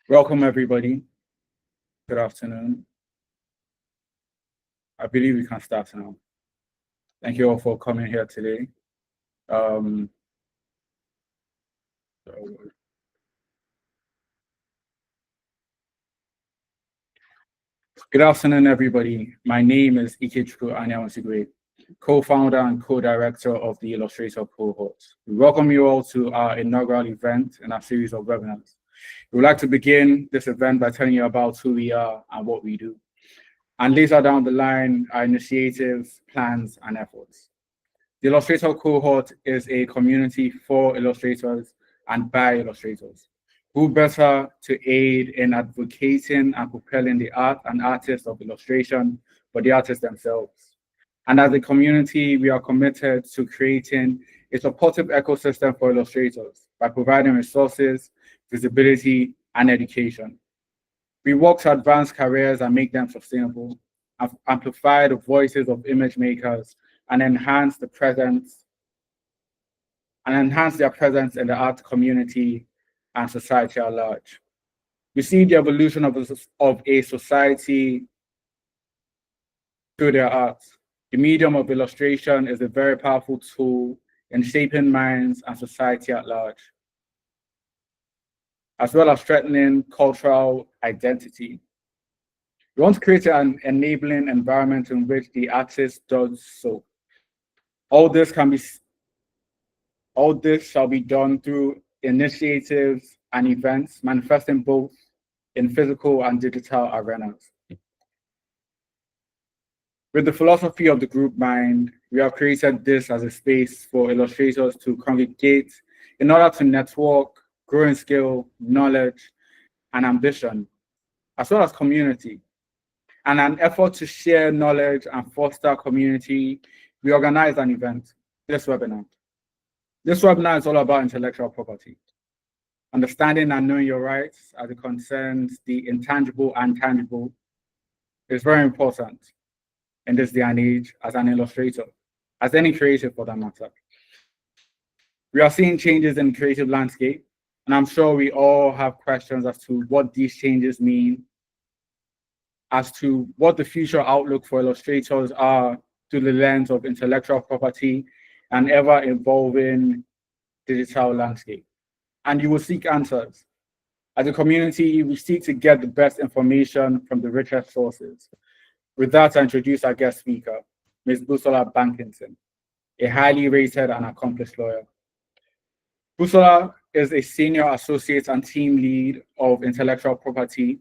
Welcome, everybody. Good afternoon. I believe we can start now. Thank you all for coming here today. Good afternoon, everybody. My name is Ikechukwu Anyawasigwe, co-founder and co-director of the Illustrator Cohort. We welcome you all to our inaugural event in our series of webinars. We would like to begin this event by telling you about who we are and what we do, and later down the line, our initiatives, plans, and efforts. The Illustrator Cohort is a community for illustrators and by illustrators. Who better to aid in advocating and propelling the art and artists of illustration, but the artists themselves. And as a community, we are committed to creating a supportive ecosystem for illustrators by providing resources, visibility, and education. We work to advance careers and make them sustainable, amplify the voices of image makers, and enhance their presence in the art community and society at large. We see the evolution of a society through their art. The medium of illustration is a very powerful tool in shaping minds and society at large, as well as strengthening cultural identity. We want to create an enabling environment in which the artist does so. All this shall be done through initiatives and events manifesting both in physical and digital arenas. With the philosophy of the group mind, we have created this as a space for illustrators to congregate in order to network, grow in skill, knowledge, and ambition, as well as community. And an effort to share knowledge and foster community, we organized an event, this webinar. This webinar is all about intellectual property. Understanding and knowing your rights as it concerns the intangible and tangible is very important in this day and age as an illustrator, as any creative for that matter. We are seeing changes in the creative landscape, and I'm sure we all have questions as to what these changes mean, as to what the future outlook for illustrators are through the lens of intellectual property and ever-evolving digital landscape. And you will seek answers. As a community, we seek to get the best information from the richest sources. With that, I introduce our guest speaker, Ms. Busola Bankinson, a highly rated and accomplished lawyer. Busola is a senior associate and team lead of intellectual property,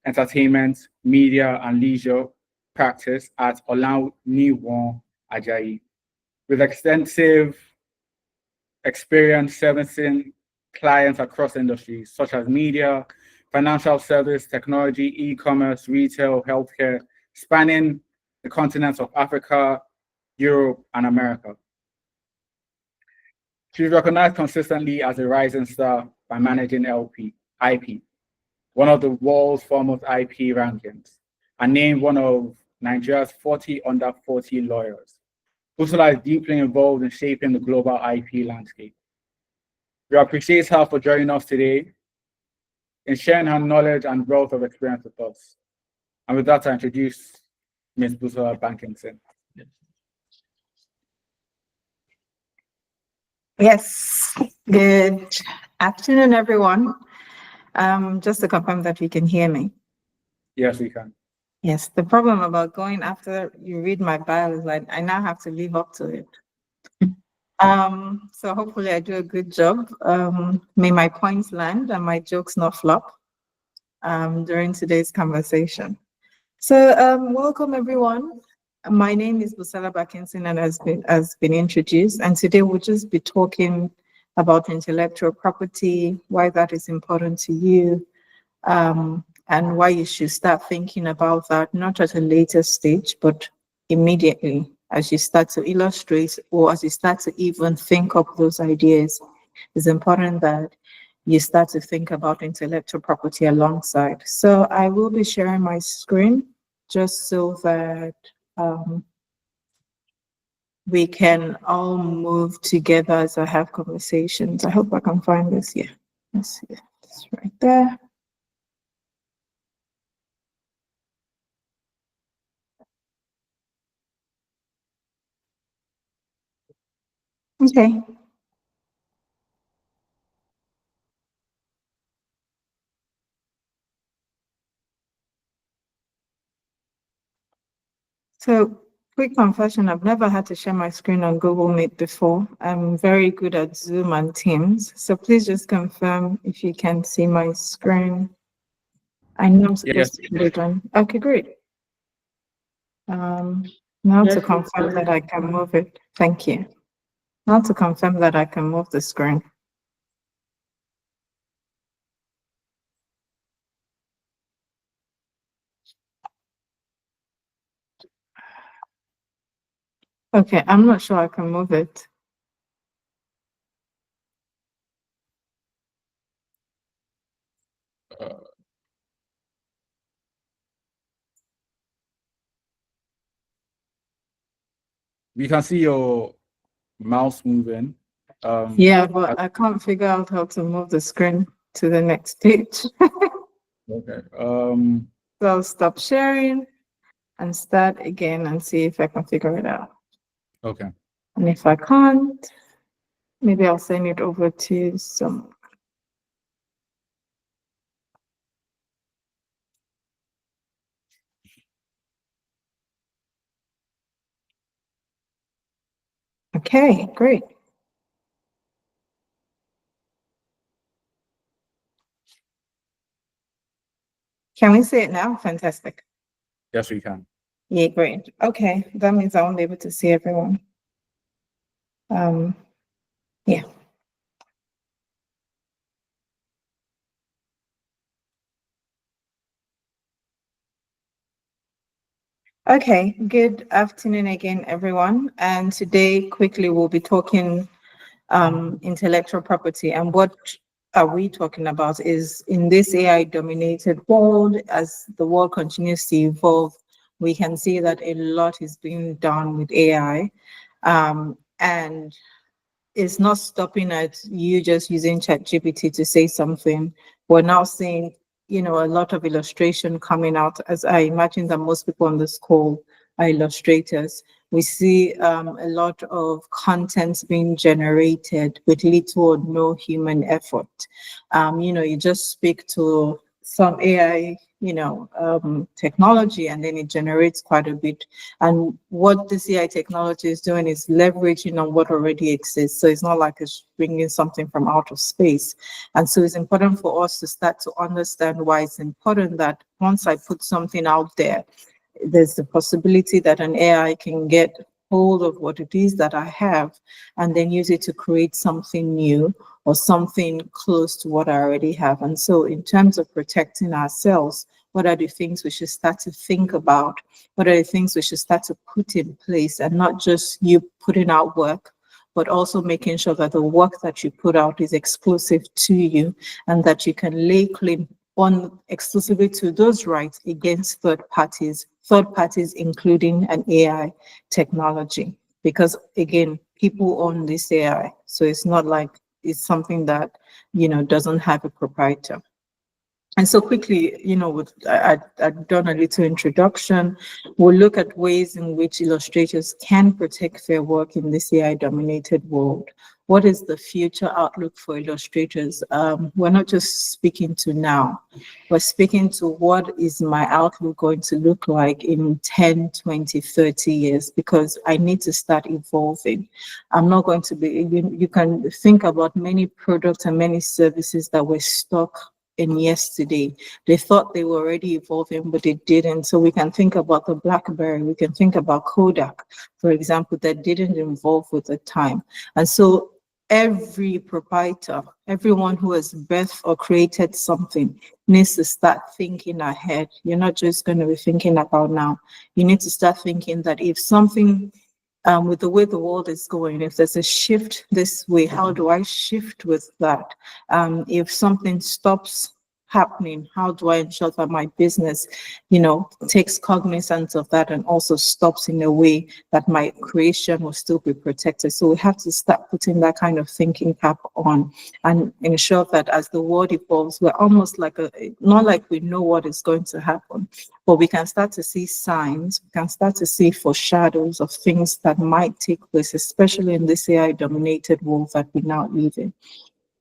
entertainment, media, and leisure practice at Olaniwon Ajayi, with extensive experience servicing clients across industries such as media, financial service, technology, e-commerce, retail, healthcare, spanning the continents of Africa, Europe, and America. She's recognized consistently as a rising star by managing IP, one of the world's foremost IP rankings, and named one of Nigeria's 40 under 40 lawyers. Busola is deeply involved in shaping the global IP landscape. We appreciate her for joining us today in sharing her knowledge and wealth of experience with us. And with that, I introduce Ms. Busola Bankinson. Yes, good afternoon, everyone. Just to confirm that you can hear me. Yes, we can. Yes, the problem about going after you read my bio is like I now have to live up to it. So hopefully I do a good job. May my points land and my jokes not flop during today's conversation. So welcome everyone. My name is Busola Bankinson and has been introduced, and today we'll just be talking about intellectual property, why that is important to you, and why you should start thinking about that, not at a later stage, but immediately as you start to illustrate or as you start to even think of those ideas. It's important that you start to think about intellectual property alongside. So I will be sharing my screen just so that we can all move together as I have conversations. I hope I can find this here. Let's see, it's right there. Okay. So, quick confession, I've never had to share my screen on Google Meet before. I'm very good at Zoom and Teams. So please just confirm if you can see my screen. I know I'm supposed to put it on. Okay, great. Now to confirm that I can move it. Thank you. Now to confirm that I can move the screen. Okay, I'm not sure I can move it. We can see your mouse moving. Yeah, but I can't figure out how to move the screen to the next page. Okay. So I'll stop sharing and start again and see if I can figure it out. Okay. And if I can't, maybe I'll send it over to some. Okay, great. Can we see it now? Fantastic. Yes, we can. Yeah, great. Okay, that means I won't be able to see everyone. Yeah. Okay, good afternoon again, everyone. And today, quickly, we'll be talking intellectual property. And what are we talking about is in this AI-dominated world, as the world continues to evolve, we can see that a lot is being done with AI. And it's not stopping at you just using ChatGPT to say something. We're now seeing, a lot of illustration coming out, as I imagine that most people on this call are illustrators. We see a lot of content being generated with little or no human effort. You just speak to some AI, technology, and then it generates quite a bit. And what this AI technology is doing is leveraging on what already exists. So it's not like it's bringing something from out of space. And so it's important for us to start to understand why it's important that once I put something out there, there's the possibility that an AI can get hold of what it is that I have and then use it to create something new or something close to what I already have. And so in terms of protecting ourselves, what are the things we should start to think about? What are the things we should start to put in place, and not just you putting out work, but also making sure that the work that you put out is exclusive to you and that you can lay claim on exclusively to those rights against third parties including an AI technology. Because again, people own this AI. So it's not like it's something that, doesn't have a proprietor. And so quickly, I've done a little introduction. We'll look at ways in which illustrators can protect their work in this AI-dominated world. What is the future outlook for illustrators? We're not just speaking to now, we're speaking to what is my outlook going to look like in 10, 20, 30 years, because I need to start evolving. I'm not going to be, you can think about many products and many services that were stuck in yesterday. They thought they were already evolving, but they didn't. So we can think about the BlackBerry, we can think about Kodak, for example, that didn't evolve with the time. And so every proprietor, everyone who has birthed or created something needs to start thinking ahead. You're not just going to be thinking about now. You need to start thinking that if something with the way the world is going, if there's a shift this way, how do I shift with that? If something stops happening, how do I ensure that my business, takes cognizance of that and also stops in a way that my creation will still be protected? So we have to start putting that kind of thinking cap on and ensure that as the world evolves, we're almost like not like we know what is going to happen, but we can start to see signs, we can start to see foreshadows of things that might take place, especially in this AI-dominated world that we now live in.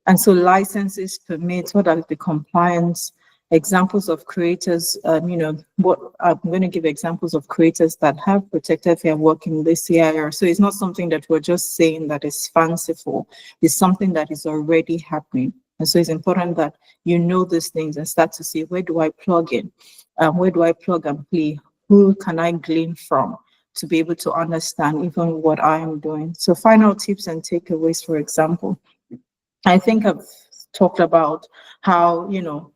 And so licenses, permits, what are the compliance, examples of creators, what I'm going to give examples of creators that have protected their work in this area. So it's not something that we're just saying that is fanciful, it's something that is already happening. And so it's important that you know these things and start to see, where do I plug in? Where do I plug and play? Who can I glean from to be able to understand even what I am doing? So final tips and takeaways, for example, I think I've talked about how,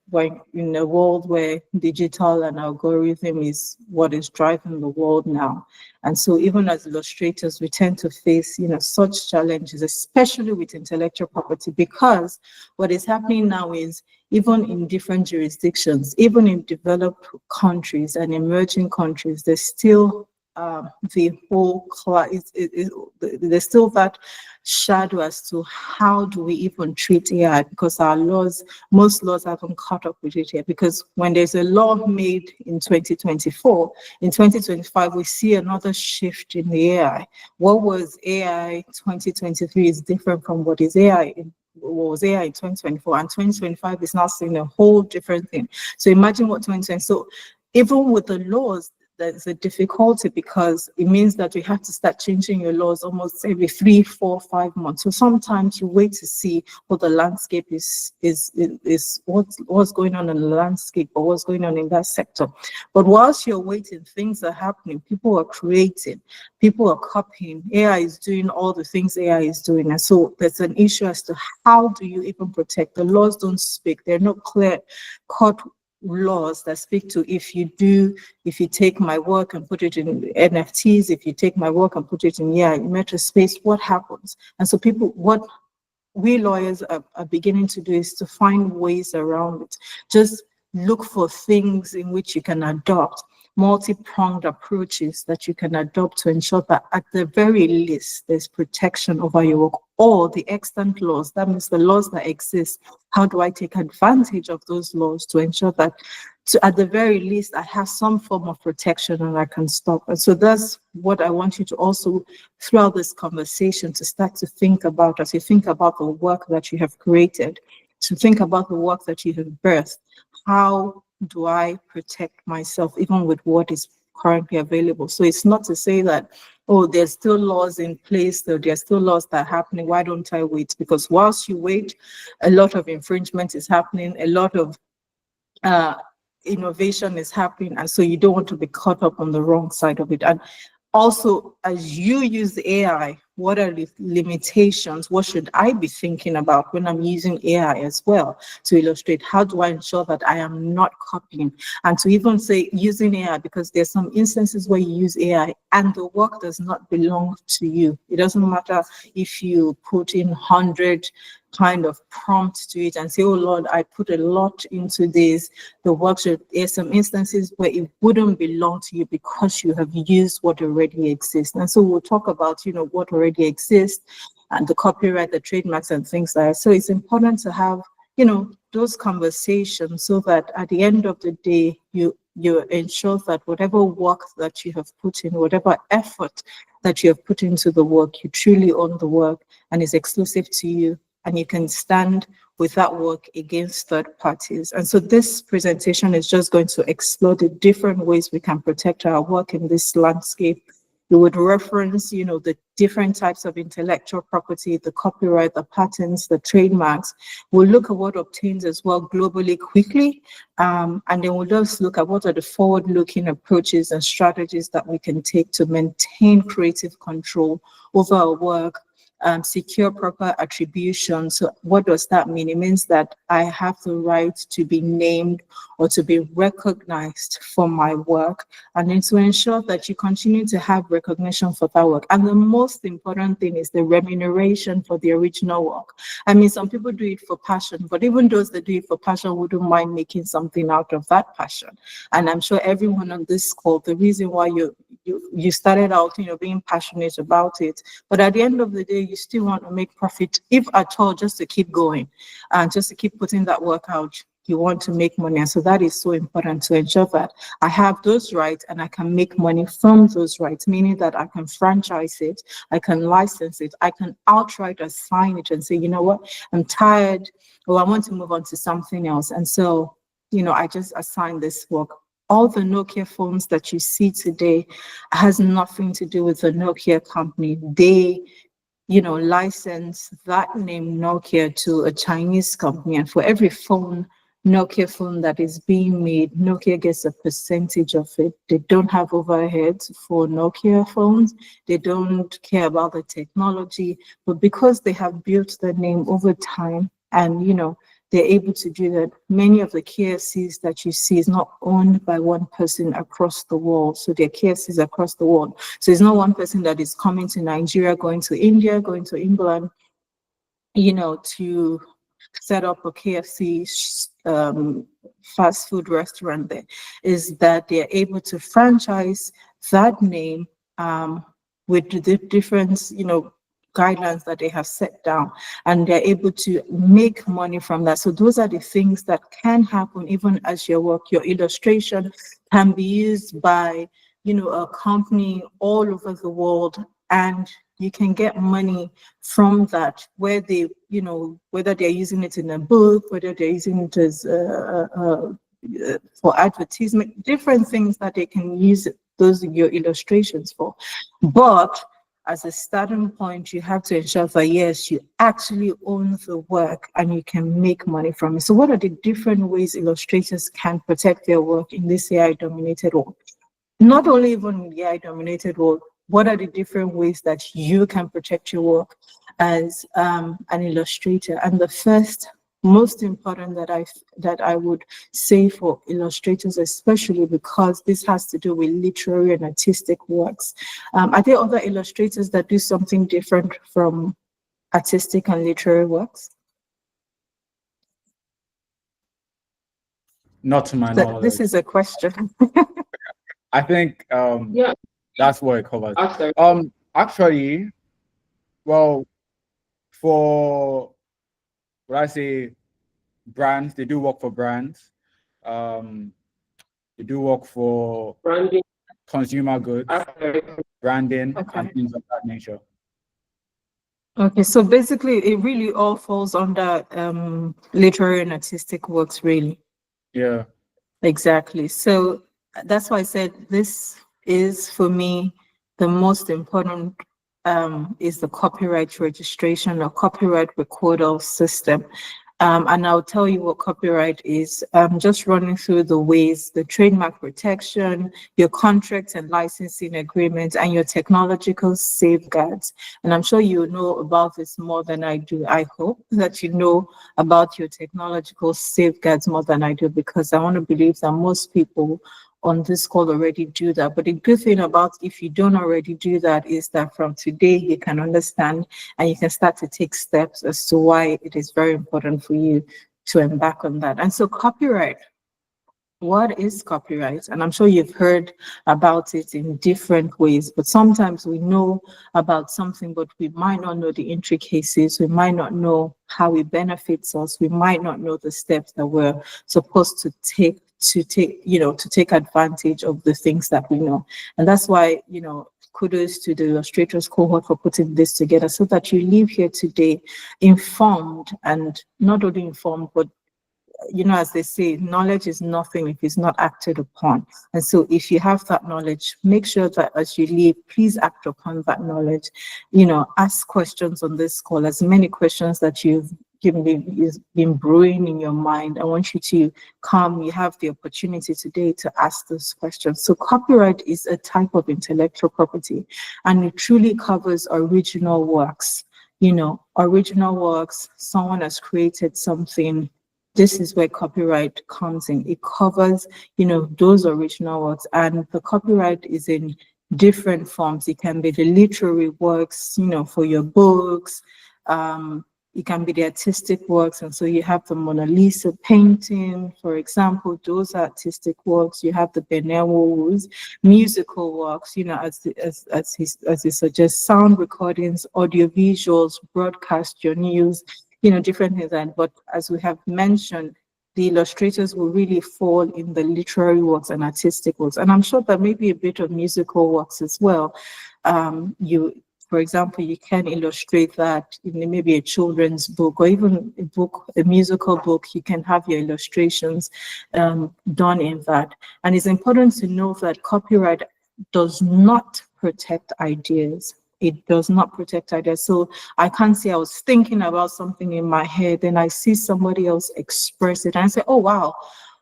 when in a world where digital and algorithm is what is driving the world now. And so even as illustrators, we tend to face, such challenges, especially with intellectual property, because what is happening now is even in different jurisdictions, even in developed countries and emerging countries, there's still the whole class, there's still that shadow as to how do we even treat AI, because our laws, most laws haven't caught up with it yet. Because when there's a law made in 2024, in 2025, we see another shift in the AI. What was AI 2023 is different from what is AI in 2024, and 2025 is now seeing a whole different thing. So imagine what 2020, so even with the laws, there's a difficulty, because it means that you have to start changing your laws almost every 3, 4, 5 months. So sometimes you wait to see what the landscape is what's going on in the landscape or what's going on in that sector. But whilst you're waiting, things are happening. People are creating, people are copying. AI is doing all the things AI is doing. And so there's an issue as to how do you even protect? The laws don't speak. They're not clear-cut laws that speak to if you take my work and put it in NFTs, if you take my work and put it in meta space, what happens? And so what we lawyers are beginning to do is to find ways around it. Just look for things in which you can adopt multi-pronged approaches that you can adopt to ensure that at the very least there's protection over your work, or the extant laws, that means the laws that exist. How do I take advantage of those laws to ensure that at the very least I have some form of protection and I can stop? And so that's what I want you to also, throughout this conversation, to start to think about as you think about the work that you have created, to think about the work that you have birthed. How do I protect myself even with what is currently available? So it's not to say that, oh, there's still laws in place, there's still laws that are happening, why don't I wait? Because whilst you wait, a lot of infringement is happening, a lot of innovation is happening, and so you don't want to be caught up on the wrong side of it. And also, as you use AI, what are the limitations? What should I be thinking about when I'm using AI as well to illustrate? How do I ensure that I am not copying? And to even say using AI, because there's some instances where you use AI and the work does not belong to you. It doesn't matter if you put in 100 kind of prompt to it and say, oh Lord, I put a lot into this. The work should, there's some instances where it wouldn't belong to you because you have used what already exists. And so we'll talk about, what already exists and the copyright, the trademarks and things like that. So it's important to have, those conversations so that at the end of the day, you ensure that whatever work that you have put in, whatever effort that you have put into the work, you truly own the work and is exclusive to you. And you can stand with that work against third parties. And so this presentation is just going to explore the different ways we can protect our work in this landscape. We would reference, the different types of intellectual property, the copyright, the patents, the trademarks. We'll look at what obtains as well globally quickly. And then we'll just look at what are the forward-looking approaches and strategies that we can take to maintain creative control over our work, secure proper attribution. So what does that mean? It means that I have the right to be named or to be recognized for my work, and then to ensure that you continue to have recognition for that work. And the most important thing is the remuneration for the original work. I mean, some people do it for passion, but even those that do it for passion wouldn't mind making something out of that passion. And I'm sure everyone on this call, the reason why you started out, being passionate about it, but at the end of the day, you still want to make profit, if at all, just to keep going and just to keep putting that work out. You want to make money. And so that is so important, to ensure that I have those rights and I can make money from those rights, meaning that I can franchise it, I can license it, I can outright assign it and say, you know what, I'm tired, or I want to move on to something else. And so, I just assign this work. All the Nokia phones that you see today has nothing to do with the Nokia company. They license that name Nokia to a Chinese company, and for every Nokia phone that is being made, Nokia gets a percentage of it. They don't have overheads for Nokia phones. They don't care about the technology, but because they have built the name over time, and they're able to do that. Many of the KFCs that you see is not owned by one person across the world. So they're KFCs across the world. So it's not one person that is coming to Nigeria, going to India, going to England, to set up a KFC fast food restaurant. There is that they're able to franchise that name with the different, guidelines that they have set down, and they're able to make money from that. So those are the things that can happen even as your work, your illustration can be used by, a company all over the world, and you can get money from that, where they, whether they're using it in a book, whether they're using it as for advertisement, different things that they can use your illustrations for. But as a starting point, you have to ensure that, yes, you actually own the work and you can make money from it. So what are the different ways illustrators can protect their work in this AI-dominated world? Not only even in the AI-dominated world, what are the different ways that you can protect your work as an illustrator? And the first, most important that I would say for illustrators, especially because this has to do with literary and artistic works. Are there other illustrators that do something different from artistic and literary works? Not to my knowledge. This is a question. I think that's what it covers. Actually, well, for what I say, brands, they do work for brands. They do work for branding, consumer goods, branding, and things of that nature. Okay, so basically, it really all falls under literary and artistic works, really. Yeah. Exactly. So that's why I said this is, for me, the most important is the copyright registration or copyright recordal system. And I'll tell you what copyright is. Just running through the ways: the trademark protection, your contracts and licensing agreements, and your technological safeguards. And I'm sure you know about this more than I do. I hope that you know about your technological safeguards more than I do, because I want to believe that most people on this call already do that. But the good thing about if you don't already do that is that from today you can understand and you can start to take steps as to why it is very important for you to embark on that. And so copyright. What is copyright? And I'm sure you've heard about it in different ways, but sometimes we know about something, but we might not know the intricacies. We might not know how it benefits us. We might not know the steps that we're supposed to take advantage of the things that we know. And that's why, kudos to the Illustrators Cohort for putting this together, so that you leave here today informed, and not only informed, but as they say, knowledge is nothing if it's not acted upon. And so if you have that knowledge, make sure that as you leave, please act upon that knowledge. Ask questions on this call, as many questions that you've been brewing in your mind. I want you to come. You have the opportunity today to ask those questions. So copyright is a type of intellectual property, and it truly covers original works. original works, someone has created something. This is where copyright comes in. It covers, those original works, and the copyright is in different forms. It can be the literary works, for your books. It can be the artistic works, and so you have the Mona Lisa painting, for example. Those are artistic works. You have the Benewos, musical works, as he suggests, sound recordings, audio visuals, broadcast your news, different things. But as we have mentioned, the illustrators will really fall in the literary works and artistic works, and I'm sure that maybe a bit of musical works as well. For example, you can illustrate that in maybe a children's book, or even a musical book. You can have your illustrations done in that. And it's important to know that copyright does not protect ideas. It does not protect ideas. So I can't say I was thinking about something in my head, and I see somebody else express it, and I say, oh, wow,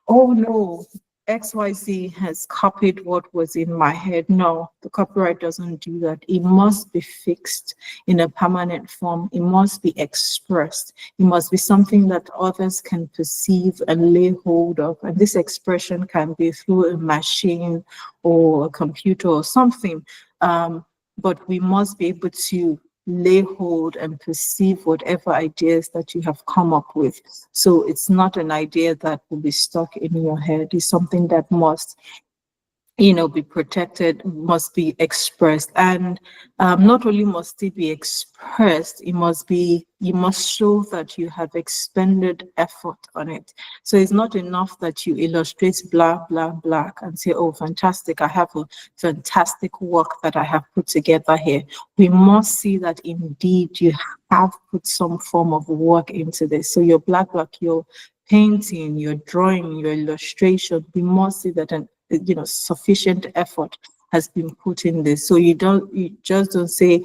oh no, XYZ has copied what was in my head. No, the copyright doesn't do that. It must be fixed in a permanent form. It must be expressed. It must be something that others can perceive and lay hold of. And this expression can be through a machine or a computer or something. But we must be able to lay hold and perceive whatever ideas that you have come up with. So it's not an idea that will be stuck in your head. It's something that must, be protected, must be expressed. And not only must it be expressed, you must show that you have expended effort on it. So it's not enough that you illustrate blah, blah, blah and say, oh, fantastic, I have a fantastic work that I have put together here. We must see that indeed you have put some form of work into this. So your your painting, your drawing, your illustration, we must see that sufficient effort has been put in this. So you just don't say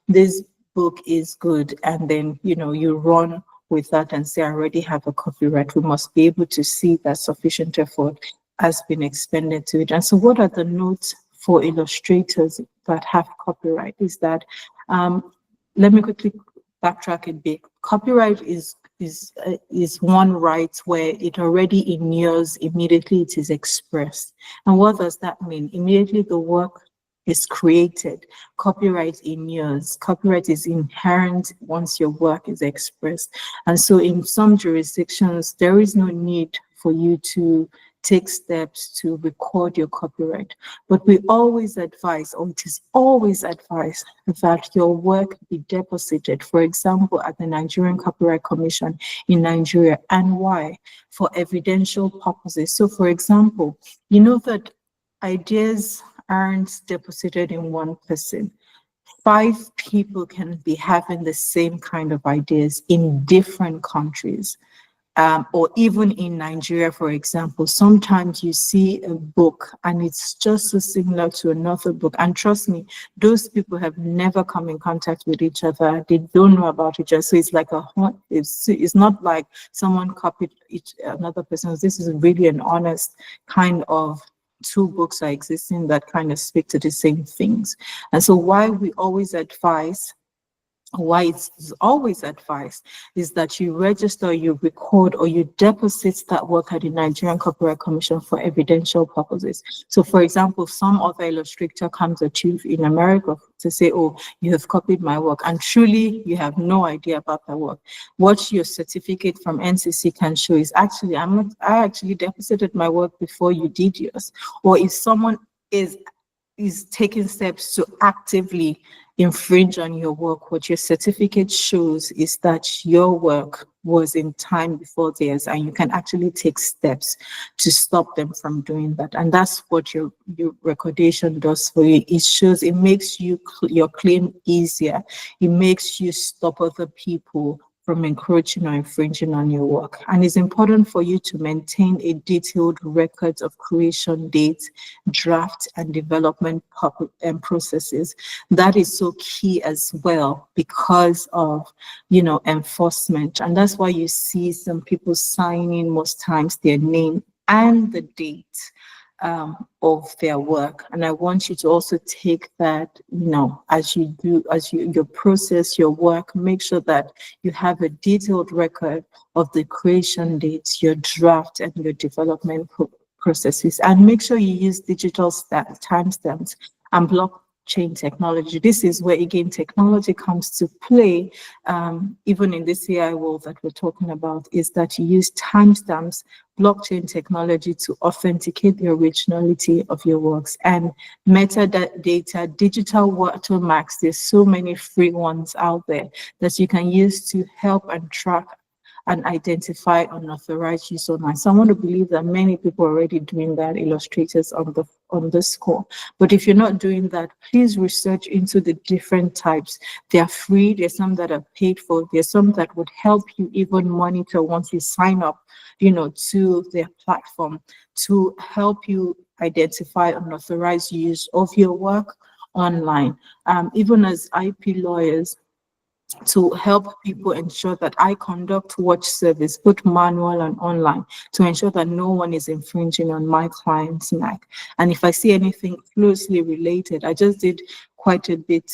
this book is good and then you run with that and say I already have a copyright. We must be able to see that sufficient effort has been expended to it. And so what are the notes for illustrators that have copyright? Is that let me quickly backtrack a bit. Copyright is one right where it already inures immediately it is expressed. And what does that mean? Immediately the work is created, copyright inures. Copyright is inherent once your work is expressed. And so in some jurisdictions, there is no need for you to take steps to record your copyright. But we always advise, or it is always advised, that your work be deposited, for example, at the Nigerian Copyright Commission in Nigeria. And why? For evidential purposes. So for example, that ideas aren't deposited in one person. 5 people can be having the same kind of ideas in different countries. Or even in Nigeria, for example, sometimes you see a book and it's just so similar to another book. And trust me, those people have never come in contact with each other. They don't know about each other. So it's like it's not like someone copied another person. This is really an honest kind of 2 books are existing that kind of speak to the same things. And so why it's always advised is that you register, you record, or you deposit that work at the Nigerian Copyright Commission for evidential purposes. So for example, some other illustrator comes at you in America to say, oh, you have copied my work, and truly you have no idea about that work. What your certificate from NCC can show is actually, I actually deposited my work before you did yours. Or if someone is taking steps to actively infringe on your work, what your certificate shows is that your work was in time before theirs, and you can actually take steps to stop them from doing that. And that's what your recordation does for you. It makes your claim easier. It makes you stop other people from encroaching or infringing on your work. And it's important for you to maintain a detailed record of creation dates, draft, and development processes. That is so key as well because of, enforcement. And that's why you see some people signing most times their name and the date of their work. And I want you to also take that, as you process your work, make sure that you have a detailed record of the creation dates, your draft, and your development processes. And make sure you use digital timestamps and blockchain technology. This is where, again, technology comes to play, even in this AI world that we're talking about, is that you use timestamps, blockchain technology to authenticate the originality of your works, and metadata, digital watermarks. There's so many free ones out there that you can use to help and track and identify unauthorized use online. So I want to believe that many people are already doing that, illustrators on this score. But if you're not doing that, please research into the different types. They are free. There's some that are paid for. There's some that would help you even monitor once you sign up, to their platform, to help you identify unauthorized use of your work online. Even as IP lawyers, to help people ensure that I conduct watch service, both manual and online, to ensure that no one is infringing on my client's neck. And if I see anything closely related, I just did quite a bit,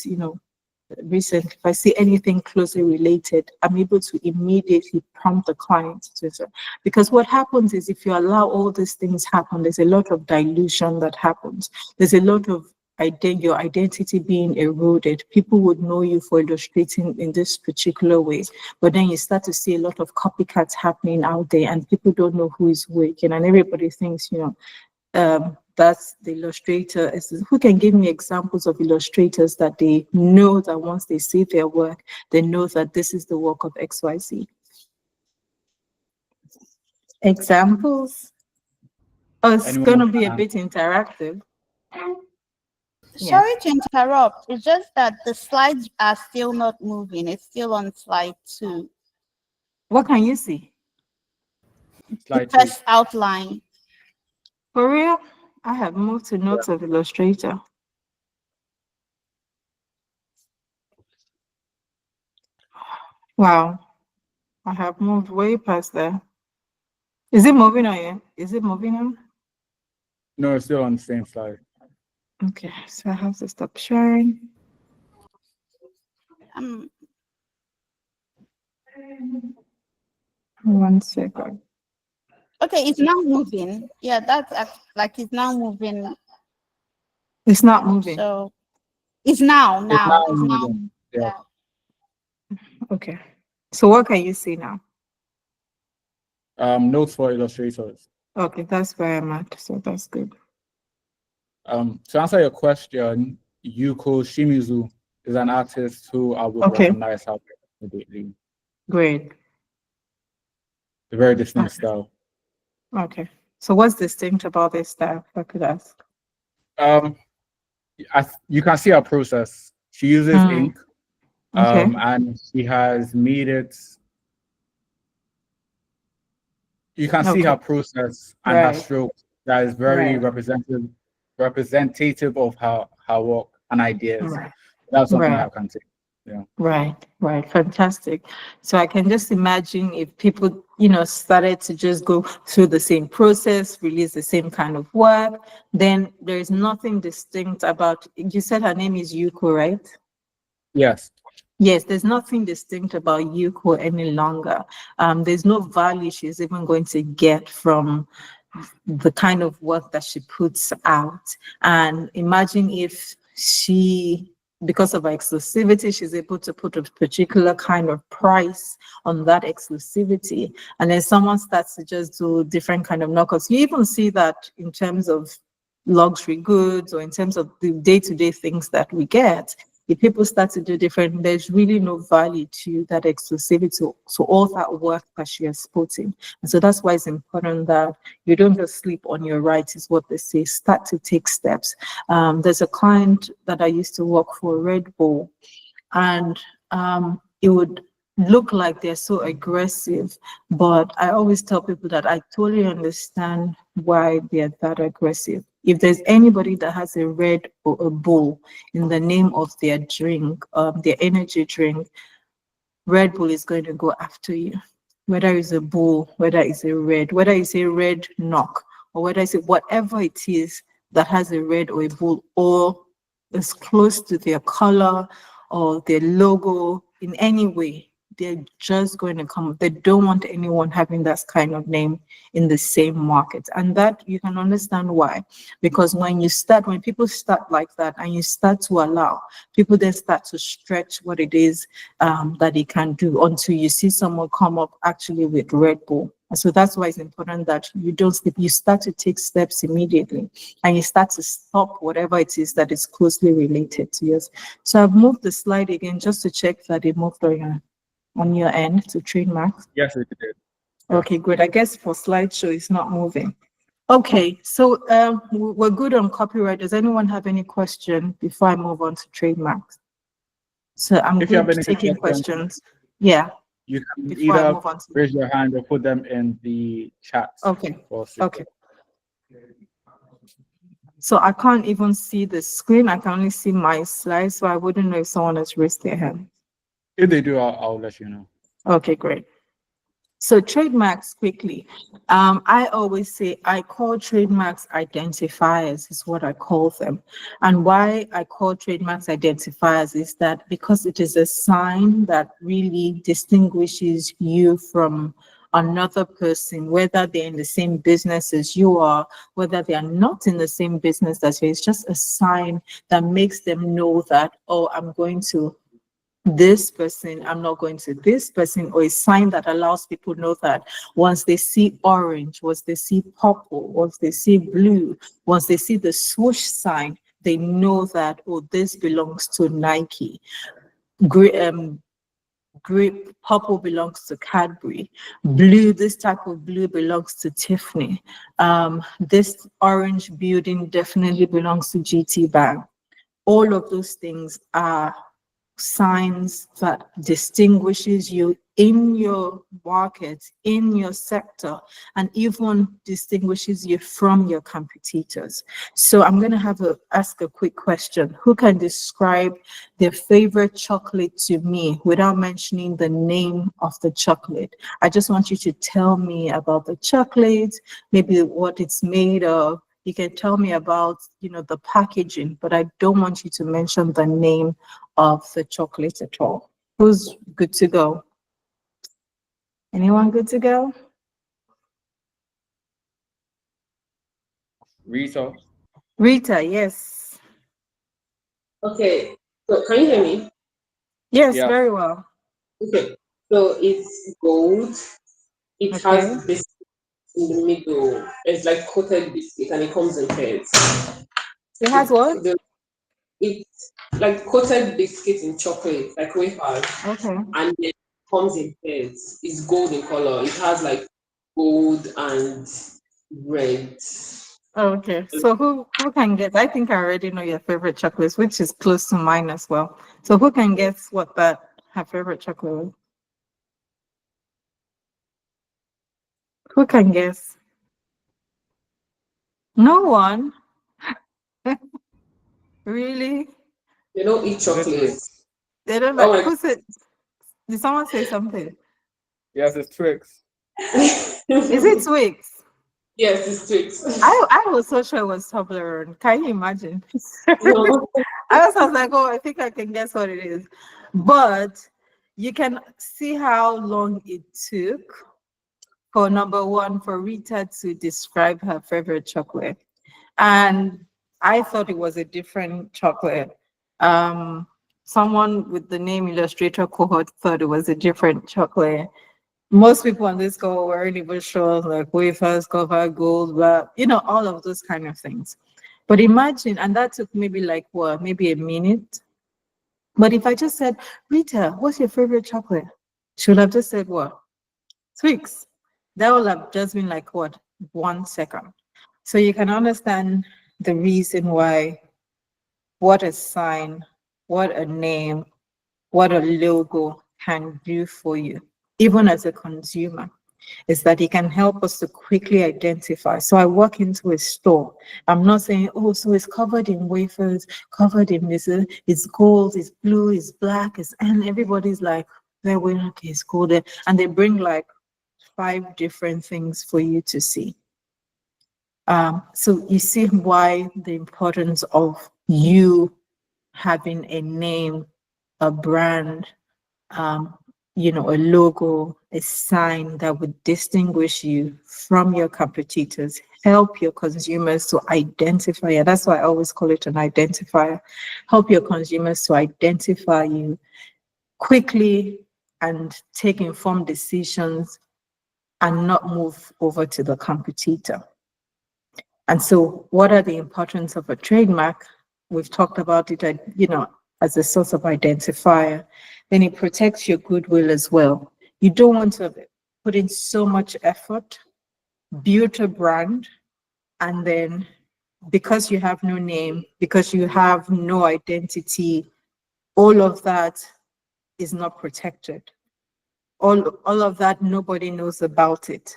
recently. If I see anything closely related, I'm able to immediately prompt the client to it. Because what happens is, if you allow all these things happen, there's a lot of dilution that happens. There's a lot of your identity being eroded. People would know you for illustrating in this particular way, but then you start to see a lot of copycats happening out there, and people don't know who is working, and everybody thinks, that's the illustrator. Who can give me examples of illustrators that they know that once they see their work, they know that this is the work of XYZ? Examples? Oh, it's going to be a bit interactive. Sorry to interrupt. It's just that the slides are still not moving. It's still on slide 2. What can you see? The first outline. For real? I have moved to Notes of Illustrator. Wow. I have moved way past there. Is it moving on you? Is it moving on? No, it's still on the same slide. Okay, so I have to stop sharing. One second. Okay, it's now moving. Yeah, that's like it's now moving. It's not moving. So it's now. It's now moving. Yeah. Okay. So what can you see now? Notes for illustrators. Okay, that's where I'm at. So that's good. To answer your question, Yuko Shimizu is an artist who I would recognize out there immediately. Great. A very distinct style. Okay. So what's distinct about this style, if I could ask? You can see her process. She uses ink, Okay. and she has made it. You can see her process and her strokes that is very representative of her work and ideas. That's something I can say. Yeah. Right. Fantastic. So I can just imagine if people, started to just go through the same process, release the same kind of work, then there is nothing distinct about. You said her name is Yuko, right? Yes. Yes, there's nothing distinct about Yuko any longer. There's no value she's even going to get from the kind of work that she puts out. And imagine if she, because of her exclusivity, she's able to put a particular kind of price on that exclusivity. And then someone starts to just do different kind of knockoffs. You even see that in terms of luxury goods or in terms of the day-to-day things that we get. If people start to do different, there's really no value to that exclusivity. So all that work that she has put in. And so that's why it's important that you don't just sleep on your rights, is what they say. Start to take steps. There's a client that I used to work for, Red Bull, and it would look like they're so aggressive, but I always tell people that I totally understand why they're that aggressive. If there's anybody that has a Red or a Bull in the name of their drink, their energy drink, Red Bull is going to go after you. Whether it's a Bull, whether it's a Red, whether it's a Red knock or whether it's whatever it is that has a red or a blue or is close to their color or their logo in any way, they're just going to come. They don't want anyone having that kind of name in the same market. And that you can understand why. Because when people start like that and you start to allow, people then start to stretch what it is that they can do until you see someone come up actually with Red Bull. And so that's why it's important that you don't sleep. You start to take steps immediately and you start to stop whatever it is that is closely related to yours. So I've moved the slide again just to check that it moved on your end to trademarks. Yes, it did. Okay, good. I guess for slideshow it's not moving. Okay, so we're good on copyright. Does anyone have any question before I move on to trademarks? So I'm If you have good any taking questions, questions. Yeah. you can Before I either move on to raise your hand or put them in the chat. okay. Okay. So I can't even see the screen. I can only see my slides, so I wouldn't know if someone has raised their hand. If they do, I'll let you know. Okay, great. So trademarks quickly. I always say I call trademarks identifiers is what I call them. And why I call trademarks identifiers is that because it is a sign that really distinguishes you from another person, whether they're in the same business as you are, whether they are not in the same business as you. It's just a sign that makes them know that, oh, I'm going to this person, I'm not going to this person, or a sign that allows people to know that once they see orange, once they see purple, once they see blue, once they see the swoosh sign, they know that, oh, this belongs to Nike. Purple belongs to Cadbury. Blue, this type of blue belongs to Tiffany. This orange building definitely belongs to GT Bank. All of those things are signs that distinguishes you in your market, in your sector, and even distinguishes you from your competitors. So I'm going to ask a quick question. Who can describe their favorite chocolate to me without mentioning the name of the chocolate? I just want you to tell me about the chocolate, maybe what it's made of. You can tell me about, the packaging, but I don't want you to mention the name of the chocolate at all. Who's good to go? Anyone good to go? Rita? Rita, yes. Okay, so can you hear me? Yes, Yeah. very well. Okay, so it's gold. It Okay. has biscuit in the middle. It's like coated biscuit and it comes in pairs. It has what? It's like coated biscuit in chocolate, like wafers, Okay. and it comes in pairs. It's gold in color. It has like gold and red. Okay. So who can guess? I think I already know your favorite chocolates, which is close to mine as well. So who can guess what her favorite chocolate is? Who can guess? No one? Really? They don't eat Is it chocolate. Twix? They don't Oh like, my who said, did someone say something? Yes, it's Twix. Is it Twix? Yes, it's Twix. I was so sure it was Toblerone. Can you imagine? No. I was like, oh, I think I can guess what it is. But you can see how long it took for number one, for Rita to describe her favorite chocolate. And I thought it was a different chocolate. Someone with the name Illustrator Cohort thought it was a different chocolate. Most people on this call weren't even sure, like wafers, cover, gold, blah, all of those kind of things. But imagine, and that took maybe maybe a minute. But if I just said, Rita, what's your favorite chocolate? She would have just said what? Twix. That would have just been like what? 1 second. So you can understand the reason why, what a sign, what a name, what a logo can do for you, even as a consumer, is that it can help us to quickly identify. So I walk into a store. I'm not saying, oh, so it's covered in wafers, covered in this, it's gold, it's blue, it's black, and everybody's like, okay, it's gold. And they bring like 5 different things for you to see. So you see why the importance of you having a name, a brand, a logo, a sign that would distinguish you from your competitors, help your consumers to identify you. That's why I always call it an identifier. Help your consumers to identify you quickly and take informed decisions and not move over to the competitor. And so what are the importance of a trademark? We've talked about it, as a source of identifier. Then it protects your goodwill as well. You don't want to put in so much effort, build a brand, and then because you have no name, because you have no identity, all of that is not protected. All of that, nobody knows about it.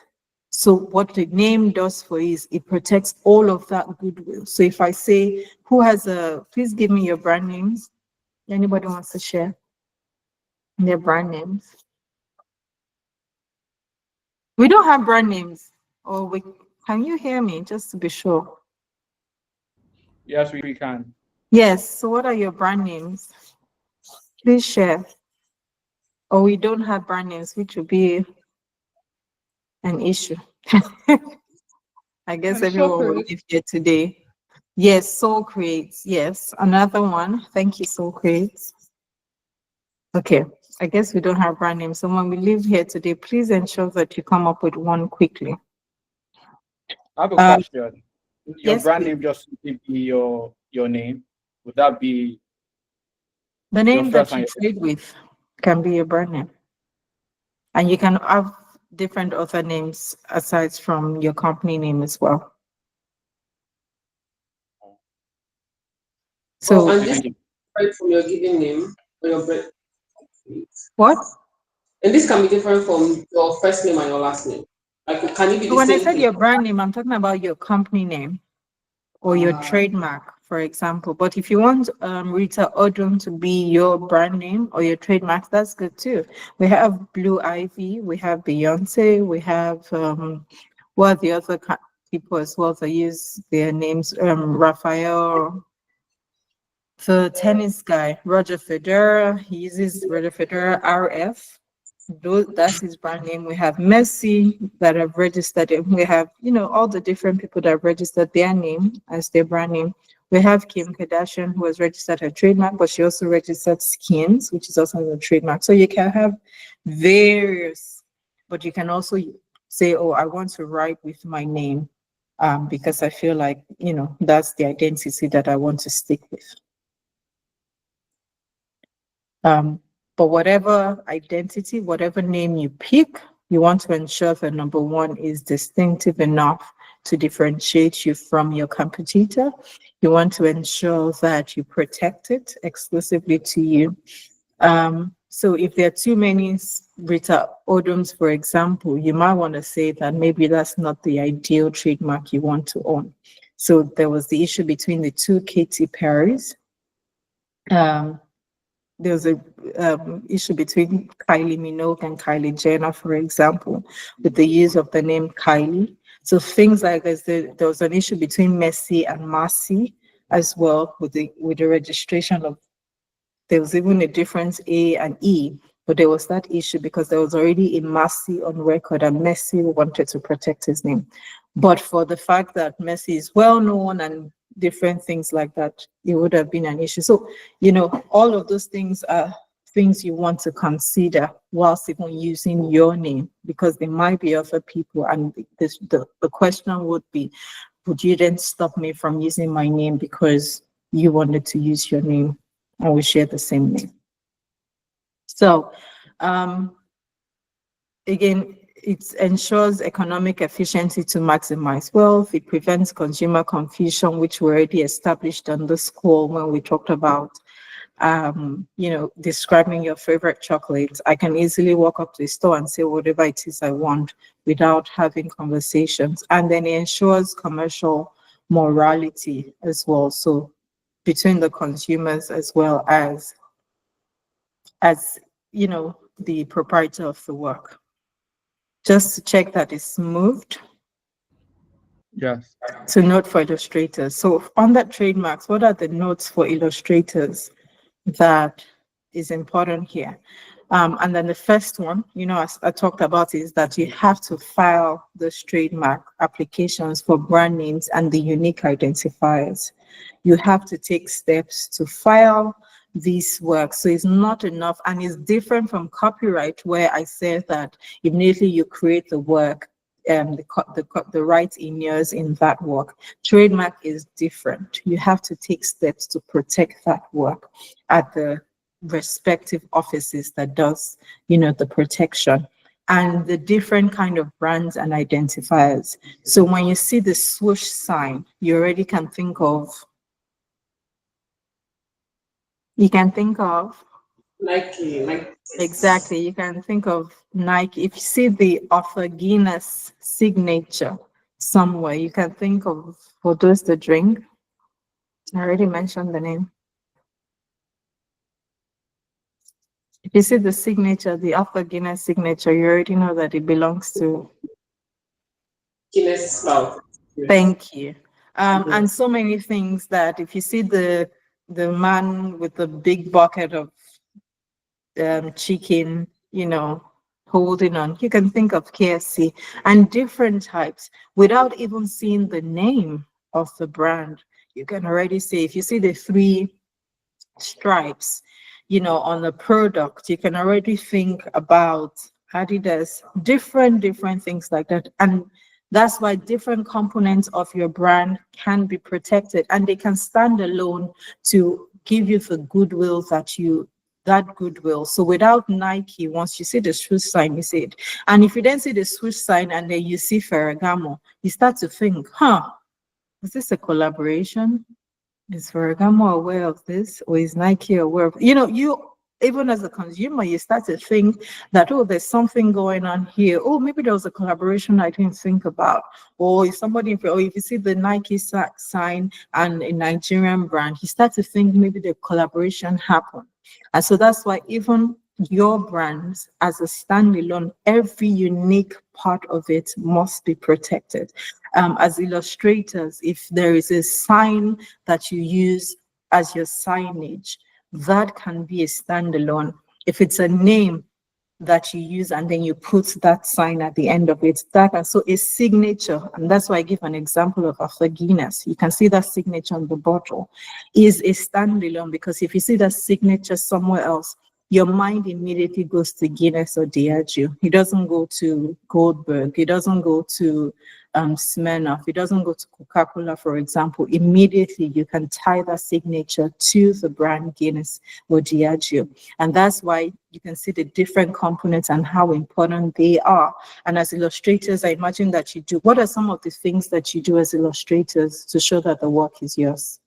So what the name does for you is it protects all of that goodwill. So if I say, please give me your brand names. Anybody wants to share their brand names? We don't have brand names. Can you hear me just to be sure? Yes, we can. Yes. So what are your brand names? Please share. Or we don't have brand names, which would be an issue. I guess everyone will live here today. Yes, Soul Creates. Yes, another one. Thank you, Soul Creates. Okay, I guess we don't have brand names. So when we leave here today, please ensure that you come up with one quickly. I have a question. Your yes, brand please. name just be your name? Would that be The name your that first you and trade with can be your brand name. And you can have different other names aside from your company name as well. So and this right from your given name or your brand. what? And this can be different from your first name and your last name. Like, can it be So the when I same said thing? your brand name, I'm talking about your company name or your trademark, for example. But if you want Rita Odom to be your brand name or your trademark, that's good too. We have Blue Ivy, we have Beyonce, we have what are the other people as well that use their names? Raphael, the tennis guy, Roger Federer, he uses Roger Federer RF. That's his brand name. We have Messi that have registered it. We have, all the different people that have registered their name as their brand name. We have Kim Kardashian, who has registered her trademark, but she also registered Skins, which is also a trademark. So you can have various, but you can also say, oh, I want to write with my name because I feel like, that's the identity that I want to stick with. But whatever identity, whatever name you pick, you want to ensure that number one is distinctive enough to differentiate you from your competitor. You want to ensure that you protect it exclusively to you. So if there are too many Rita Odoms, for example, you might want to say that maybe that's not the ideal trademark you want to own. So there was the issue between the two Katy Perrys. There was a issue between Kylie Minogue and Kylie Jenner, for example, with the use of the name Kylie. So things like this, there was an issue between Messi and Marcy as well with the registration of. There was even a difference A and E, but there was that issue because there was already a Messi on record, and Messi wanted to protect his name. But for the fact that Messi is well known and different things like that, it would have been an issue. So, all of those things are things you want to consider whilst even using your name, because there might be other people, and the question would be, would you then stop me from using my name because you wanted to use your name and we share the same name? So, again, it ensures economic efficiency to maximize wealth. It prevents consumer confusion, which we already established on the call when we talked about, describing your favorite chocolates. I can easily walk up to the store and say whatever it is I want without having conversations. And then it ensures commercial morality as well. So between the consumers as well as the proprietor of the work. Just to check that it's moved. Yes. to note for illustrators. So under trademarks, what are the notes for illustrators that is important here? And then the first one, as I talked about, is that you have to file the trademark applications for brand names and the unique identifiers. You have to take steps to file these works. So it's not enough, and it's different from copyright, where I said that immediately you create the work, the rights in yours in that work. Trademark is different. You have to take steps to protect that work at the respective offices that does, the protection, and the different kind of brands and identifiers. So when you see the swoosh sign, you already can think of, Nike. exactly, you can think of Nike. If you see the Arthur Guinness signature somewhere, you can think of, for those the drink. I already mentioned the name. If you see the signature, the Arthur Guinness signature, you already know that it belongs to. Guinness Stout. Thank you. And so many things that if you see the man with the big bucket of chicken, holding on, you can think of KFC and different types without even seeing the name of the brand. You can already see, if you see the 3 stripes, on the product, you can already think about Adidas, different things like that. And that's why different components of your brand can be protected, and they can stand alone to give you the goodwill that goodwill. So without Nike, once you see the swoosh sign, you see it. And if you then see the swoosh sign and then you see Ferragamo, you start to think, is this a collaboration? Is Ferragamo aware of this, or is Nike aware of, you, even as a consumer, you start to think that, oh, there's something going on here. Oh, maybe there was a collaboration I didn't think about. Or if you see the Nike sign and a Nigerian brand, you start to think maybe the collaboration happened. And so that's why even your brands as a standalone, every unique part of it must be protected. As illustrators, if there is a sign that you use as your signage, that can be a standalone. If it's a name that you use and then you put that sign at the end of it, so a signature, and that's why I give an example of Arthur Guinness. You can see that signature on the bottle is a standalone, because if you see that signature somewhere else, your mind immediately goes to Guinness or Diageo. It doesn't go to Goldberg. It doesn't go to Smirnoff. It doesn't go to Coca-Cola, for example. Immediately, you can tie that signature to the brand Guinness or Diageo. And that's why you can see the different components and how important they are. And as illustrators, I imagine that you do. What are some of the things that you do as illustrators to show that the work is yours?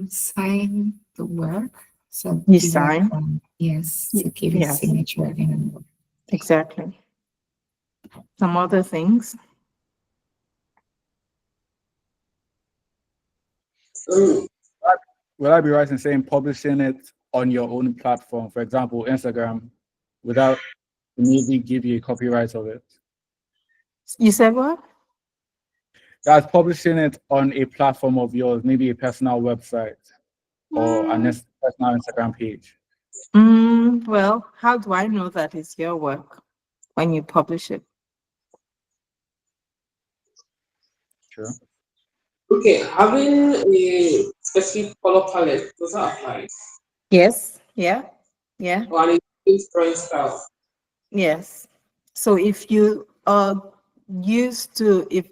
Sign the work. So You the sign? work, yes, to give Yes. a signature and Exactly. Some other things. Mm, Will I be right in saying publishing it on your own platform, for example, Instagram, without immediately give you a copyright of it? You said what? That's publishing it on a platform of yours, maybe a personal website or a personal Instagram page. Well, how do I know that it's your work when you publish it? Sure. Okay, having a specific color palette, does that apply? Yes. Yeah. Or an distinct drawing style? Yes. So if you are used to, if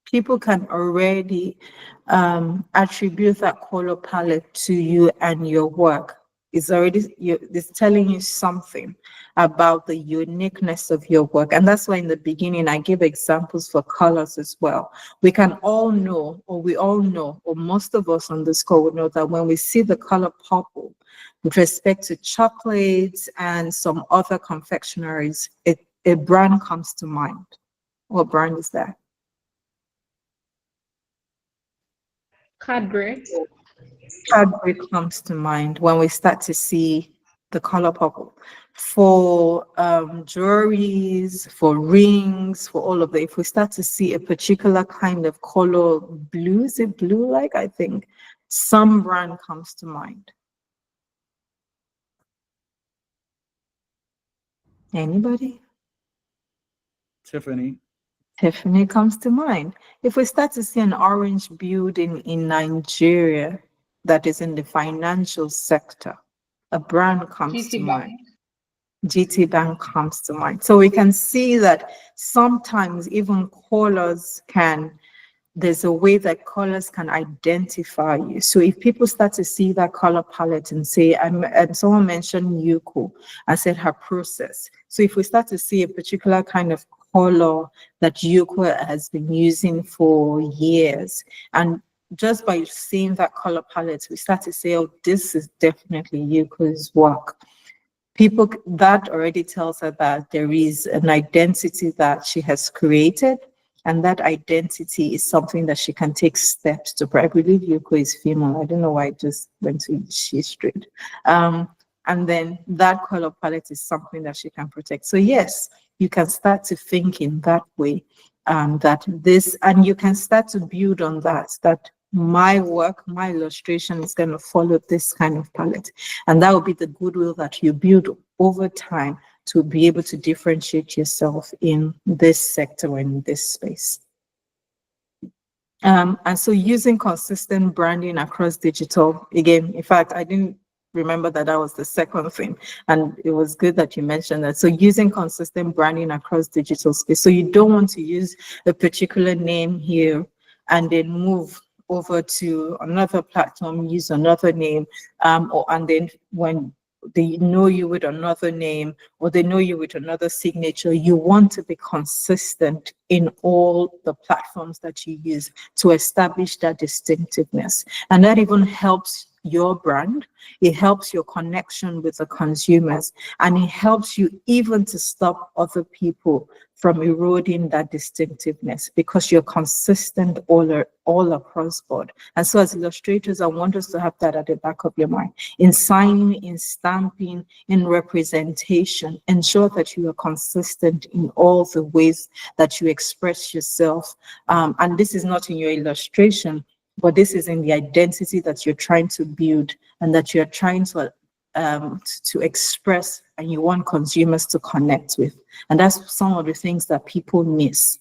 people can already attribute that color palette to you and your work, it's telling you something about the uniqueness of your work. And that's why in the beginning I give examples for colors as well. We can all know, or we all know, or most of us on this call would know that when we see the color purple, with respect to chocolates and some other confectionaries, a brand comes to mind. What brand is that? Cadbury. Cadbury comes to mind when we start to see the color purple. For jewelries, for rings, for all of that, if we start to see a particular kind of color blue, is it blue like? I think some brand comes to mind. Anybody? Tiffany. Tiffany comes to mind. If we start to see an orange building in Nigeria that is in the financial sector, a brand comes to GT mind. Bank. GT Bank comes to mind. So we can see that sometimes even colors can, there's a way that colors can identify you. So if people start to see that color palette and say, and someone mentioned Yuko, I said her process. So if we start to see a particular kind of color that Yuko has been using for years, and just by seeing that color palette, we start to say, oh, this is definitely Yuko's work. People, that already tells her that there is an identity that she has created, and that identity is something that she can take steps to. I believe Yuko is female. I don't know why I just went to she straight. And then that color palette is something that she can protect. So yes, you can start to think in that way, that this, and you can start to build on that, that my work, my illustration is going to follow this kind of palette. And that will be the goodwill that you build over time to be able to differentiate yourself in this sector and in this space. And so using consistent branding across digital, again, in fact, I didn't remember that was the second thing. And it was good that you mentioned that. So using consistent branding across digital space. So you don't want to use a particular name here and then move over to another platform, use another name, and then when they know you with another name or they know you with another signature, you want to be consistent in all the platforms that you use to establish that distinctiveness. And that even helps your brand, it helps your connection with the consumers, and it helps you even to stop other people from eroding that distinctiveness because you're consistent all across board. And so as illustrators, I want us to have that at the back of your mind. In signing, in stamping, in representation, ensure that you are consistent in all the ways that you express yourself. And this is not in your illustration, but this is in the identity that you're trying to build and that you're trying to express and you want consumers to connect with. And that's some of the things that people miss.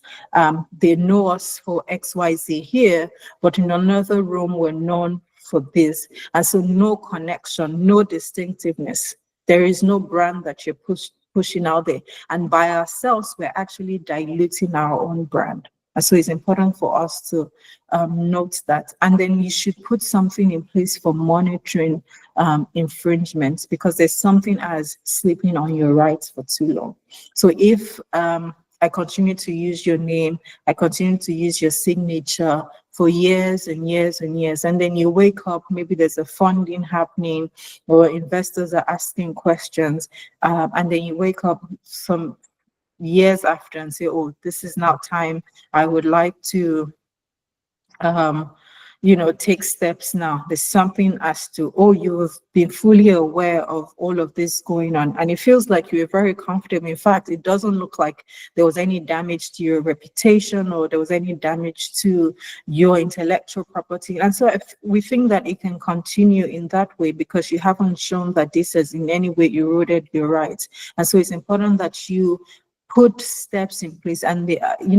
They know us for XYZ here, but in another room we're known for this. And so no connection, no distinctiveness. There is no brand that you're pushing out there. And by ourselves, we're actually diluting our own brand. And so it's important for us to note that. And then you should put something in place for monitoring infringements, because there's something as sleeping on your rights for too long. So if I continue to use your name, I continue to use your signature for years and years and years, and then you wake up, maybe there's a funding happening or investors are asking questions, and then you wake up some years after and say, oh, this is now time, I would like to take steps now. There's something as to, oh, you've been fully aware of all of this going on. And it feels like you're very comfortable. In fact, it doesn't look like there was any damage to your reputation or there was any damage to your intellectual property. And so if we think that it can continue in that way because you haven't shown that this has in any way eroded your rights. And so it's important that you put steps in place. And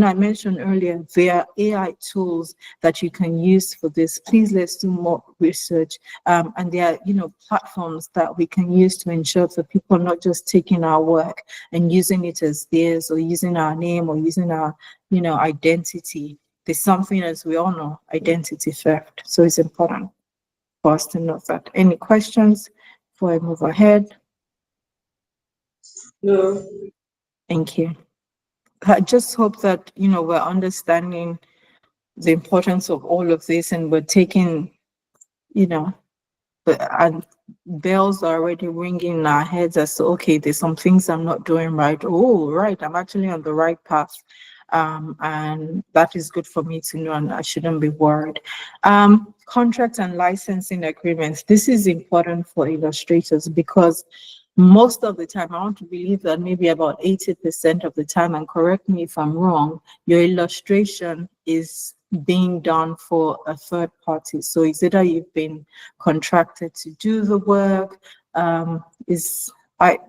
I mentioned earlier, there are AI tools that you can use for this. Please, let's do more research. And there are, platforms that we can use to ensure that people are not just taking our work and using it as theirs or using our name or using our, identity. There's something, as we all know, identity theft. So it's important for us to know that. Any questions before I move ahead? No. Thank you. I just hope that, we're understanding the importance of all of this and we're taking, and bells are already ringing in our heads as to, okay, there's some things I'm not doing right. Oh, right, I'm actually on the right path. And that is good for me to know, and I shouldn't be worried. Contract and licensing agreements. This is important for illustrators because most of the time, I want to believe that maybe about 80% of the time, and correct me if I'm wrong, your illustration is being done for a third party. So it's either you've been contracted to do the work,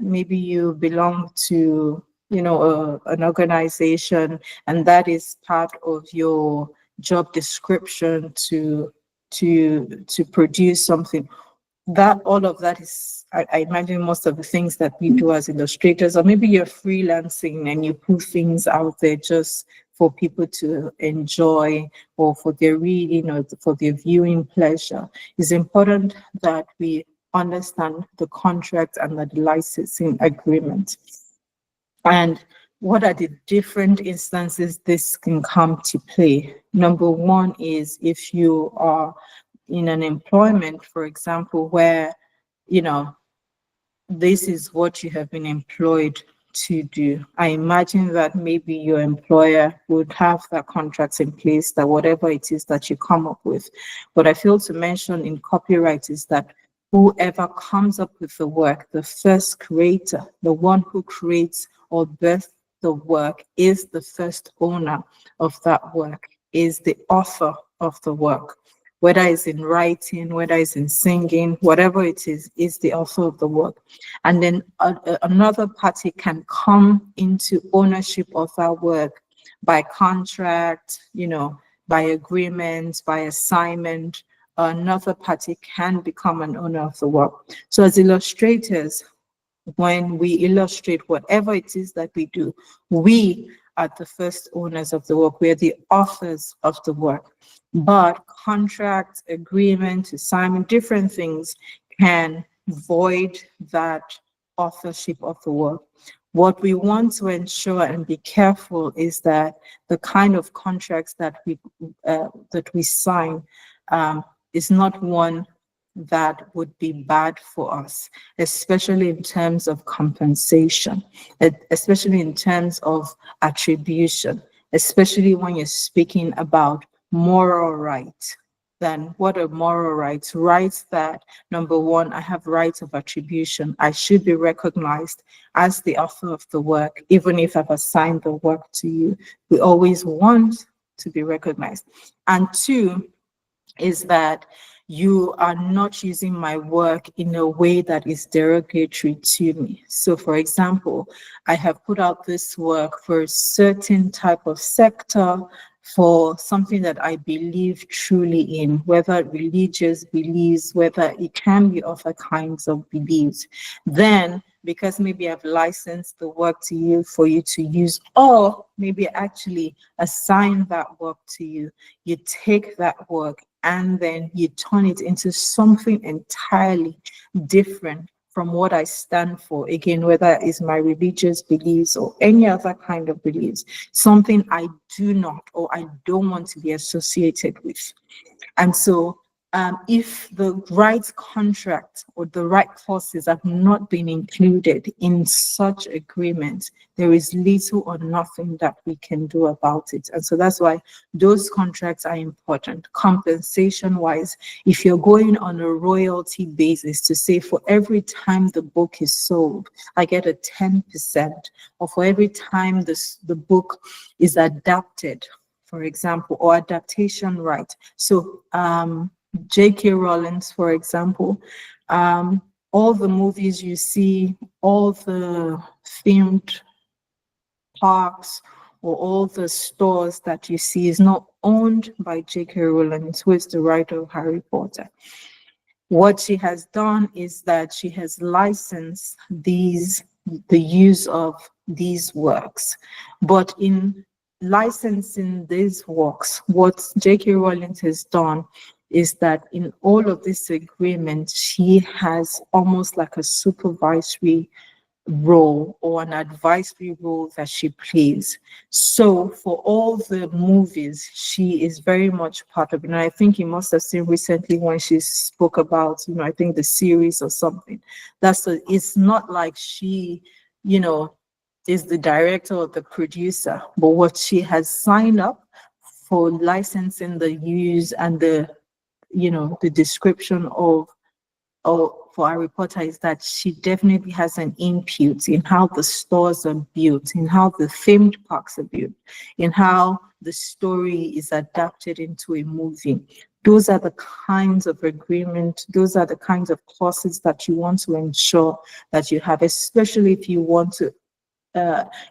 maybe you belong to, you know, an organization, and that is part of your job description to produce something. That all of that is, I imagine, most of the things that we do as illustrators, or maybe you're freelancing and you put things out there just for people to enjoy or for their reading or for their viewing pleasure. It's important that we understand the contract and the licensing agreement. And what are the different instances this can come to play? Number one is if you are in an employment, for example, where, you know, this is what you have been employed to do. I imagine that maybe your employer would have that contracts in place, that whatever it is that you come up with. What I failed to mention in copyright is that whoever comes up with the work, the first creator, the one who creates or births the work, is the first owner of that work, is the author of the work. Whether it's in writing, whether it's in singing, whatever it is the author of the work. And then another party can come into ownership of that work by contract, you know, by agreement, by assignment. Another party can become an owner of the work. So as illustrators, when we illustrate whatever it is that we do, we are the first owners of the work. We are the authors of the work. But contract, agreement, assignment, different things can void that authorship of the work. What we want to ensure and be careful is that the kind of contracts that we sign is not one that would be bad for us, especially in terms of compensation, especially in terms of attribution, especially when you're speaking about moral rights. Then what are moral rights? Rights that, number one, I have rights of attribution. I should be recognized as the author of the work, even if I've assigned the work to you. We always want to be recognized. And two is that you are not using my work in a way that is derogatory to me. So for example, I have put out this work for a certain type of sector, for something that I believe truly in, whether religious beliefs, whether it can be other kinds of beliefs. Then, because maybe I've licensed the work to you for you to use, or maybe actually assign that work to you, you take that work and then you turn it into something entirely different from what I stand for. Again, whether it's my religious beliefs or any other kind of beliefs, something I do not or I don't want to be associated with. And so if the right contract or the right clauses have not been included in such agreement, there is little or nothing that we can do about it. And so that's why those contracts are important. Compensation wise, if you're going on a royalty basis to say for every time the book is sold, I get a 10%, or for every time the book is adapted, for example, or adaptation right. So J.K. Rowling, for example, all the movies you see, all the themed parks, or all the stores that you see is not owned by J.K. Rowling, who is the writer of Harry Potter. What she has done is that she has licensed the use of these works. But in licensing these works, what J.K. Rowling has done is that in all of this agreement, she has almost like a supervisory role or an advisory role that she plays. So for all the movies, she is very much part of it. And I think you must have seen recently when she spoke about, I think the series or something. It's not like she, is the director or the producer, but what she has signed up for licensing the use and the description of for for our reporter is that she definitely has an input in how the stores are built, in how the themed parks are built, in how the story is adapted into a movie. Those are the kinds of agreement, those are the kinds of clauses that you want to ensure that you have, especially if you want to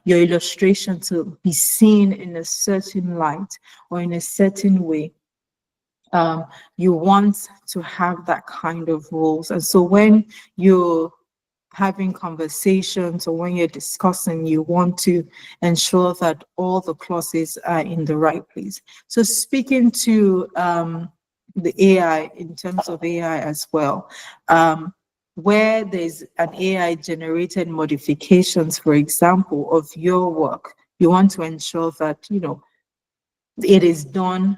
your illustration to be seen in a certain light or in a certain way. You want to have that kind of rules. And so when you're having conversations or when you're discussing, you want to ensure that all the clauses are in the right place. So speaking to the AI, in terms of AI as well, where there's an AI generated modifications, for example, of your work, you want to ensure that, you know, it is done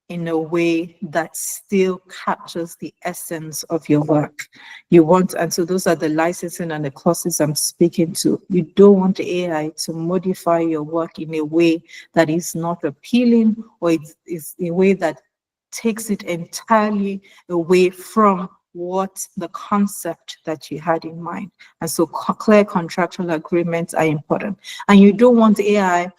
in a way that still captures the essence of your work. You want, and so those are the licensing and the clauses I'm speaking to. You don't want the AI to modify your work in a way that is not appealing, or it's a way that takes it entirely away from what the concept that you had in mind. And so clear contractual agreements are important. And you don't want AI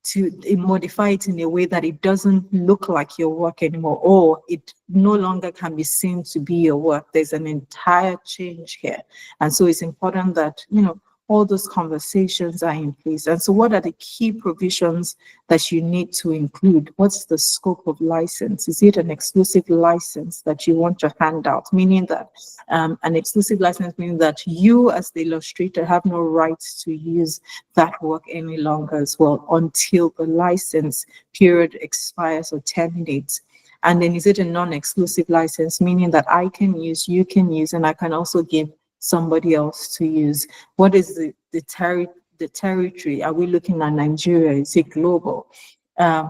to modify it in a way that it doesn't look like your work anymore, or it no longer can be seen to be your work. There's an entire change here. And so it's important that, you know, all those conversations are in place. And so what are the key provisions that you need to include? What's the scope of license? Is it an exclusive license that you want to hand out? Meaning that an exclusive license means that you as the illustrator have no rights to use that work any longer as well until the license period expires or terminates. And then is it a non-exclusive license, meaning that I can use, you can use, and I can also give somebody else to use? What is the territory? Are we looking at Nigeria? Is it global?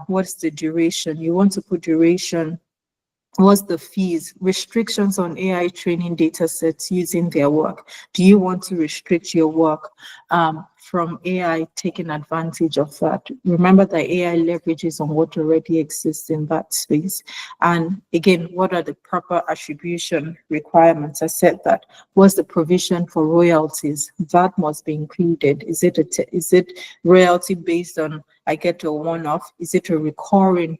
What's the duration? You want to put duration. What's the fees? Restrictions on AI training data sets using their work. Do you want to restrict your work from AI taking advantage of that? Remember that AI leverages on what already exists in that space. And again, what are the proper attribution requirements? I said that. What's the provision for royalties? That must be included. Is it royalty based on I get a one-off? Is it a recurring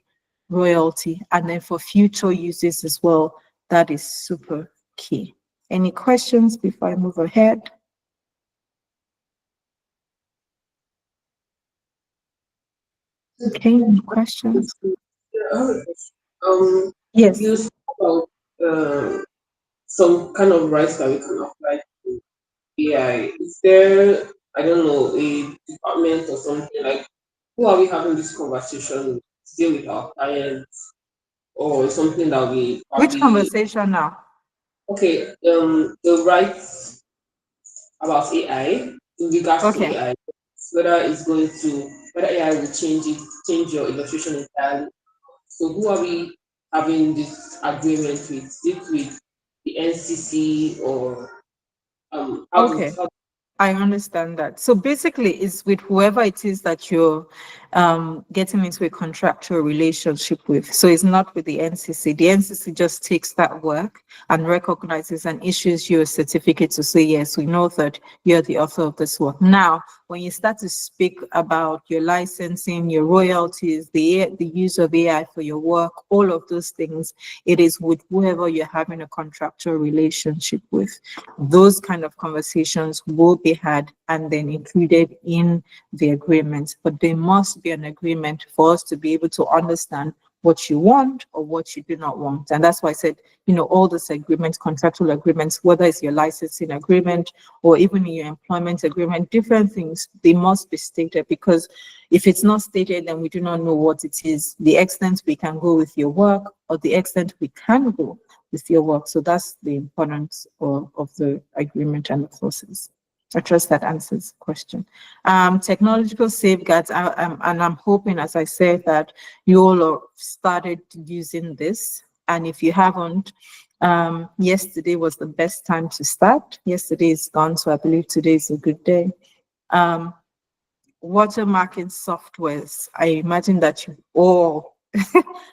royalty? And then for future uses as well, that is super key. Any questions before I move ahead? Okay, any questions? Yes. You spoke about some kind of rights that we can apply to AI. Is there, I don't know, a department or something like, who are we having this conversation with? Still with our clients, or something that we Which probably, conversation now? okay, the rights about AI in regards to Okay. AI, whether AI will change your illustration entirely. So who are we having this agreement with? Is it with the NCC, or Okay. I understand that. So basically, it's with whoever it is that you're getting into a contractual relationship with. So it's not with the NCC. The NCC just takes that work and recognizes and issues you a certificate to say, yes, we know that you're the author of this work. Now, when you start to speak about your licensing, your royalties, the use of AI for your work, all of those things, it is with whoever you're having a contractual relationship with. Those kind of conversations will be had and then included in the agreement. But there must be an agreement for us to be able to understand what you want or what you do not want. And that's why I said, you know, all these agreements, contractual agreements, whether it's your licensing agreement or even your employment agreement, different things, they must be stated, because if it's not stated, then we do not know what it is, the extent we can go with your work or the extent we can go with your work. So that's the importance of the agreement and the clauses. I trust that answers the question. Technological safeguards, and I'm hoping, as I said, that you all have started using this. And if you haven't, yesterday was the best time to start. Yesterday is gone, so I believe today is a good day. Watermarking softwares, I imagine that you've all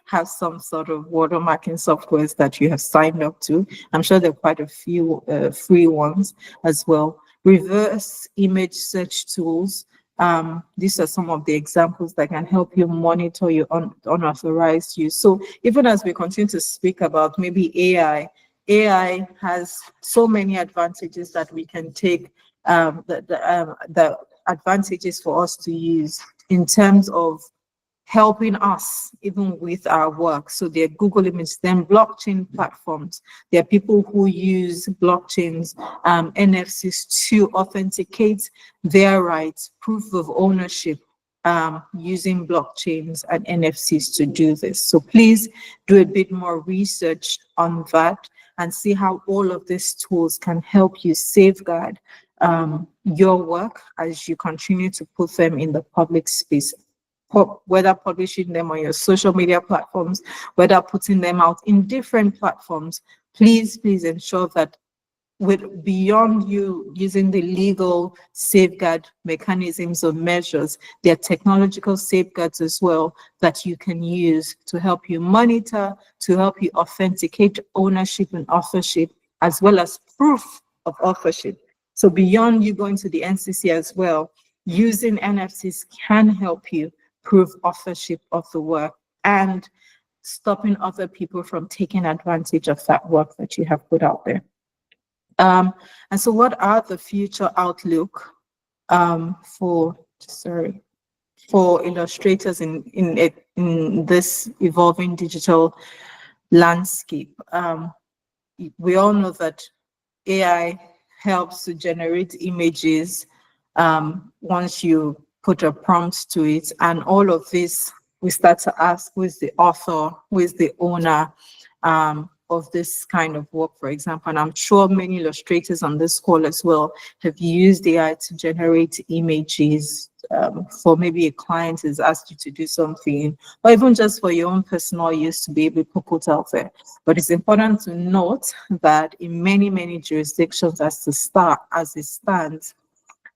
have some sort of watermarking softwares that you have signed up to. I'm sure there are quite a few free ones as well. Reverse image search tools. These are some of the examples that can help you monitor your unauthorized use. So even as we continue to speak about maybe AI has so many advantages that we can take, the advantages for us to use in terms of helping us even with our work. So there are Google Images, then blockchain platforms. There are people who use blockchains, NFCs to authenticate their rights, proof of ownership, using blockchains and NFCs to do this. So please do a bit more research on that and see how all of these tools can help you safeguard your work as you continue to put them in the public space, whether publishing them on your social media platforms, whether putting them out in different platforms. Please ensure that beyond you using the legal safeguard mechanisms or measures, there are technological safeguards as well that you can use to help you monitor, to help you authenticate ownership and authorship, as well as proof of authorship. So beyond you going to the NCC as well, using NFTs can help you prove authorship of the work and stopping other people from taking advantage of that work that you have put out there. And so what are the future outlook for illustrators in this evolving digital landscape? We all know that AI helps to generate images once you put a prompt to it, and all of this, we start to ask, who is the author, who is the owner of this kind of work, for example. And I'm sure many illustrators on this call as well have used AI to generate images for maybe a client has asked you to do something, or even just for your own personal use to be able to put out there. But it's important to note that in many jurisdictions as it stands,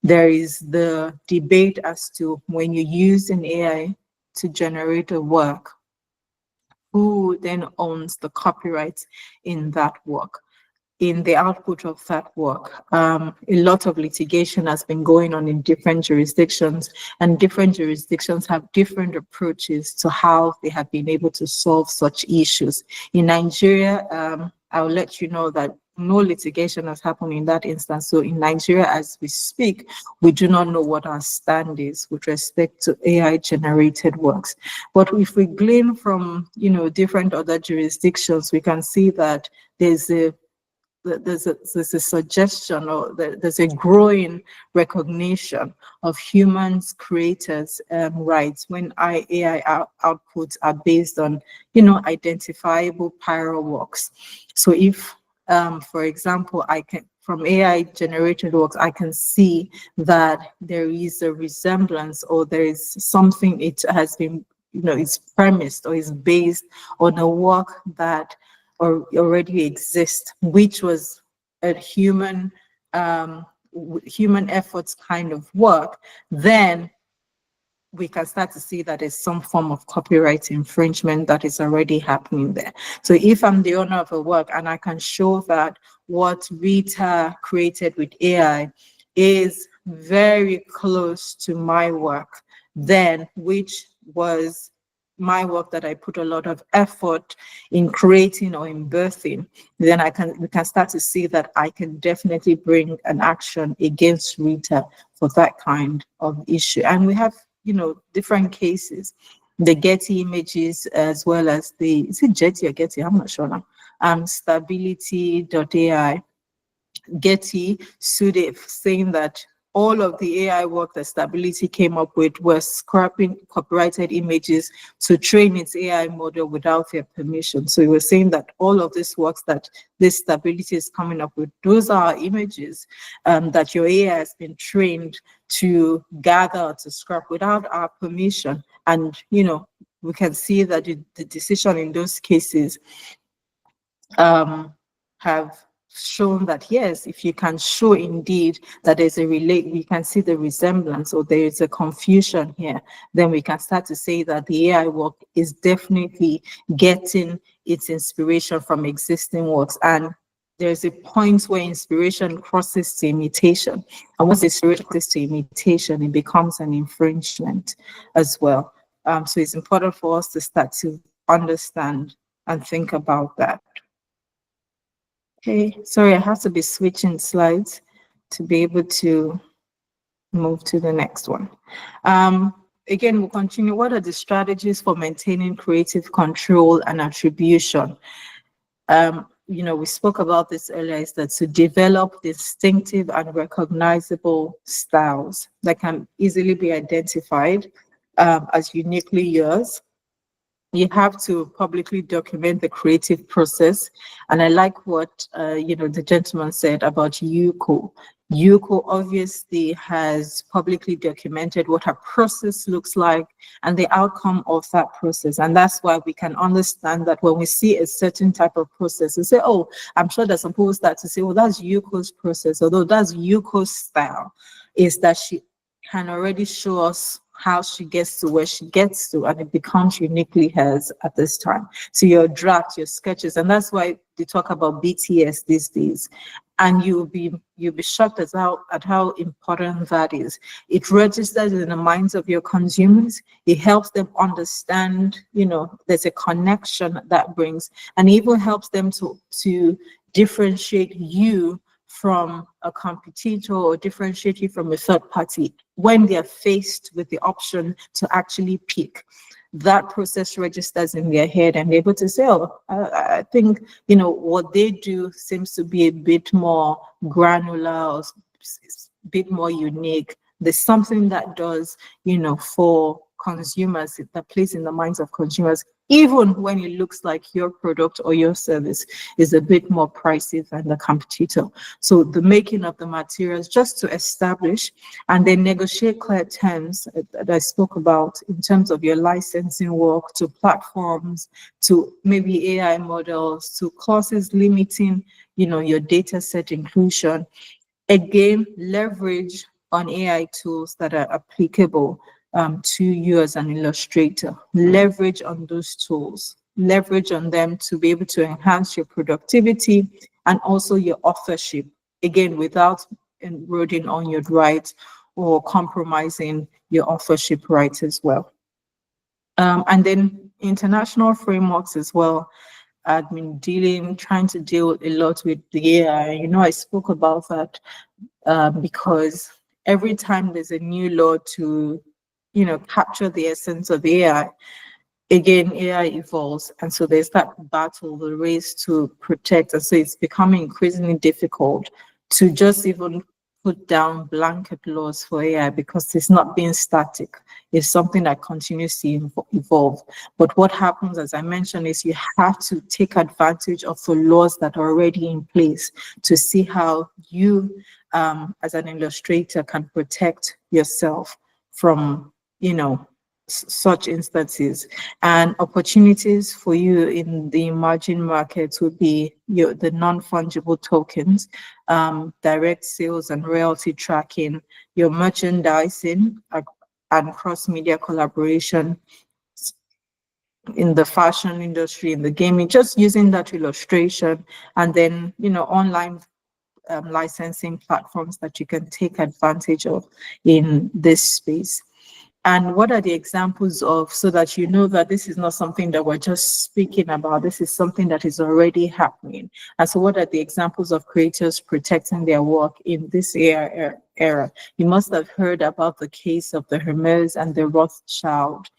there is the debate as to when you use an AI to generate a work, who then owns the copyright in that work, in the output of that work. A lot of litigation has been going on in different jurisdictions, and different jurisdictions have different approaches to how they have been able to solve such issues. In Nigeria, I'll let you know that no litigation has happened in that instance. So in Nigeria, as we speak, we do not know what our stand is with respect to AI-generated works. But if we glean from, different other jurisdictions, we can see that there's a suggestion, or there's a growing recognition of humans, creators' rights when AI outputs are based on, identifiable prior works. So if, for example, from AI generated works, I can see that there is a resemblance, or there is something, it has been, it's premised or is based on a work that already exists, which was a human efforts kind of work, then we can start to see that there's some form of copyright infringement that is already happening there. So if I'm the owner of a work and I can show that what Rita created with AI is very close to my work, then which was my work that I put a lot of effort in creating or in birthing, then we can start to see that I can definitely bring an action against Rita for that kind of issue. And we have, different cases, the Getty images, as well as is it Jetty or Getty? I'm not sure now. Stability.ai. Getty sued it, saying that all of the AI work that Stability came up with was scrapping copyrighted images to train its AI model without their permission. So it was saying that all of these works that this Stability is coming up with, those are images that your AI has been trained to gather, to scrap without our permission. And, we can see that the decision in those cases have shown that yes, if you can show indeed that there's a we can see the resemblance or there is a confusion here, then we can start to say that the AI work is definitely getting its inspiration from existing works. And there's a point where inspiration crosses to imitation. And once inspiration crosses to imitation, it becomes an infringement as well. So it's important for us to start to understand and think about that. Okay, sorry, I have to be switching slides to be able to move to the next one. Again, we'll continue. What are the strategies for maintaining creative control and attribution? We spoke about this earlier, is that to develop distinctive and recognizable styles that can easily be identified as uniquely yours. You have to publicly document the creative process. And I like what, the gentleman said about Yuko. Yuko obviously has publicly documented what her process looks like and the outcome of that process. And that's why we can understand that when we see a certain type of process, we say, oh, I'm sure that some people start to say, well, that's Yuko's process, although that's Yuko's style, is that she can already show us how she gets to where she gets to, and it becomes uniquely hers at this time. So your drafts, your sketches, and that's why they talk about BTS these days. And you'll be shocked at how important that is. It registers in the minds of your consumers. It helps them understand, there's a connection that brings, and even helps them to differentiate you from a competitor or differentiate you from a third party when they're faced with the option to actually pick. That process registers in their head and they're able to say, oh, I think, what they do seems to be a bit more granular or a bit more unique. There's something that does, for consumers, that plays in the minds of consumers, even when it looks like your product or your service is a bit more pricey than the competitor. So the making of the materials just to establish and then negotiate clear terms that I spoke about in terms of your licensing work to platforms, to maybe AI models, to clauses limiting, your data set inclusion. Again, leverage on AI tools that are applicable to you as an illustrator. Leverage on those tools, leverage on them to be able to enhance your productivity and also your authorship, again, without eroding on your rights or compromising your authorship rights as well. And then international frameworks as well. I've been trying to deal a lot with the AI. I spoke about that because every time there's a new law to capture the essence of AI, again, AI evolves. And so there's that battle, the race to protect. And so it's becoming increasingly difficult to just even put down blanket laws for AI because it's not being static. It's something that continues to evolve. But what happens, as I mentioned, is you have to take advantage of the laws that are already in place to see how you, as an illustrator, can protect yourself from such instances. And opportunities for you in the emerging markets would be the non-fungible tokens, direct sales and royalty tracking, your merchandising and cross-media collaboration in the fashion industry, in the gaming, just using that illustration, and then online licensing platforms that you can take advantage of in this space. And what are the examples of, so that you know that this is not something that we're just speaking about, this is something that is already happening. And so what are the examples of creators protecting their work in this era? You must have heard about the case of the Hermes and the Rothschild,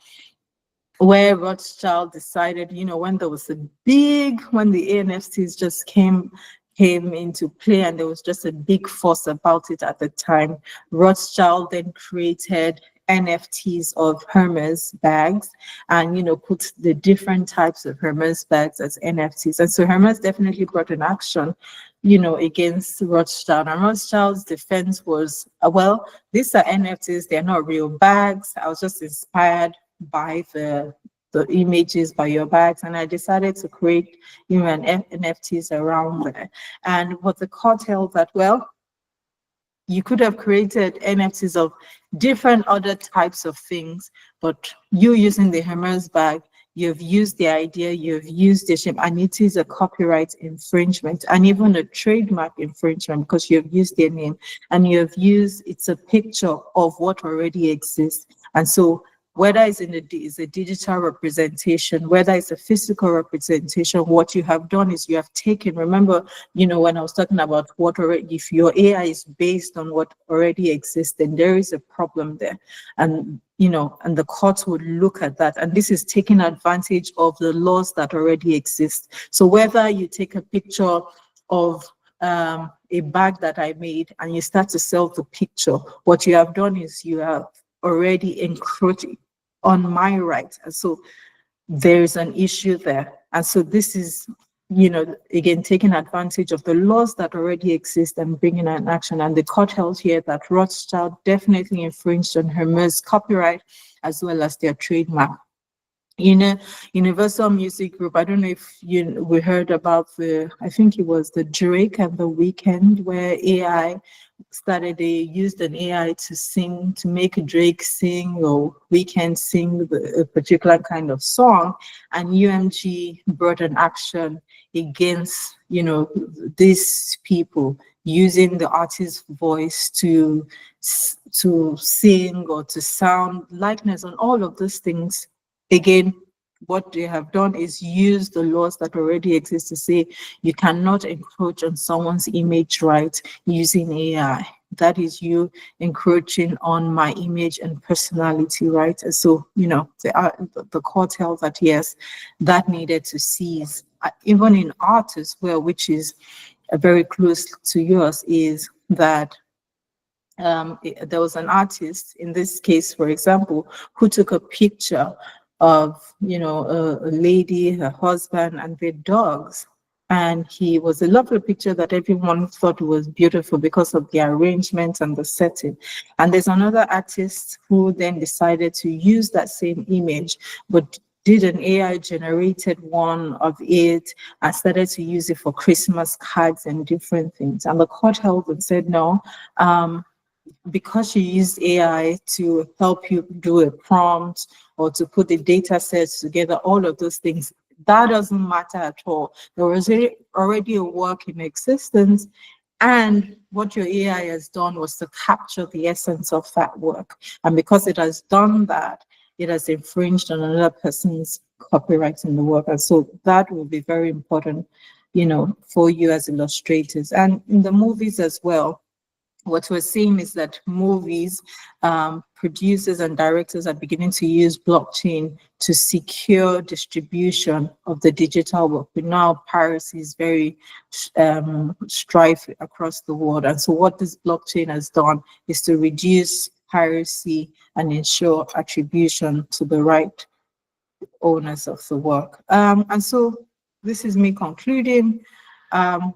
where Rothschild decided, when there was when the NFTs just came into play and there was just a big fuss about it at the time, Rothschild then created NFTs of Hermes bags and put the different types of Hermes bags as NFTs. And so Hermes definitely brought an action against Rothschild, and Rothschild's defense was, well, these are NFTs, they're not real bags. I was just inspired by the the images by your bags, and I decided to create, you know, an NFTs around there. And what the court held that, well, you could have created NFTs of different other types of things, but you using the Hermes bag, you've used the idea, you've used the shape, and it is a copyright infringement and even a trademark infringement because you've used their name and you've used, it's a picture of what already exists. And so whether it's is a digital representation, whether it's a physical representation, what you have done is you have taken, remember, you know, when I was talking about what already, if your AI is based on what already exists, then there is a problem there. And, you know, and the courts would look at that. And this is taking advantage of the laws that already exist. So whether you take a picture of a bag that I made and you start to sell the picture, what you have done is you have already encroached on my right. And so there's an issue there. And so this is, you know, again, taking advantage of the laws that already exist and bringing an action. And the court held here that Rothschild definitely infringed on Hermes copyright as well as their trademark. In a Universal Music Group, I don't know if we heard about I think it was the Drake and the Weeknd, where AI started, they used an AI to make Drake sing or Weeknd sing a particular kind of song, and UMG brought an action against, you know, these people using the artist's voice to sing or to sound likeness and all of those things. Again, what they have done is use the laws that already exist to say you cannot encroach on someone's image rights using AI. That is you encroaching on my image and personality, right? And so, you know, the court held that yes, that needed to cease. Even in art as well, which is very close to yours, is that there was an artist, in this case, for example, who took a picture of, you know, a lady, her husband, and their dogs. And he was a lovely picture that everyone thought was beautiful because of the arrangement and the setting. And there's another artist who then decided to use that same image, but did an AI generated one of it and started to use it for Christmas cards and different things. And the court held and said, no, because you used AI to help you do a prompt or to put the data sets together, all of those things, that doesn't matter at all. There was already a work in existence, and what your AI has done was to capture the essence of that work. And because it has done that, it has infringed on another person's copyright in the work. And so that will be very important, you know, for you as illustrators. And in the movies as well, what we're seeing is that movies, producers and directors are beginning to use blockchain to secure distribution of the digital work. But now piracy is very strife across the world. And so what this blockchain has done is to reduce piracy and ensure attribution to the right owners of the work. And so this is me concluding.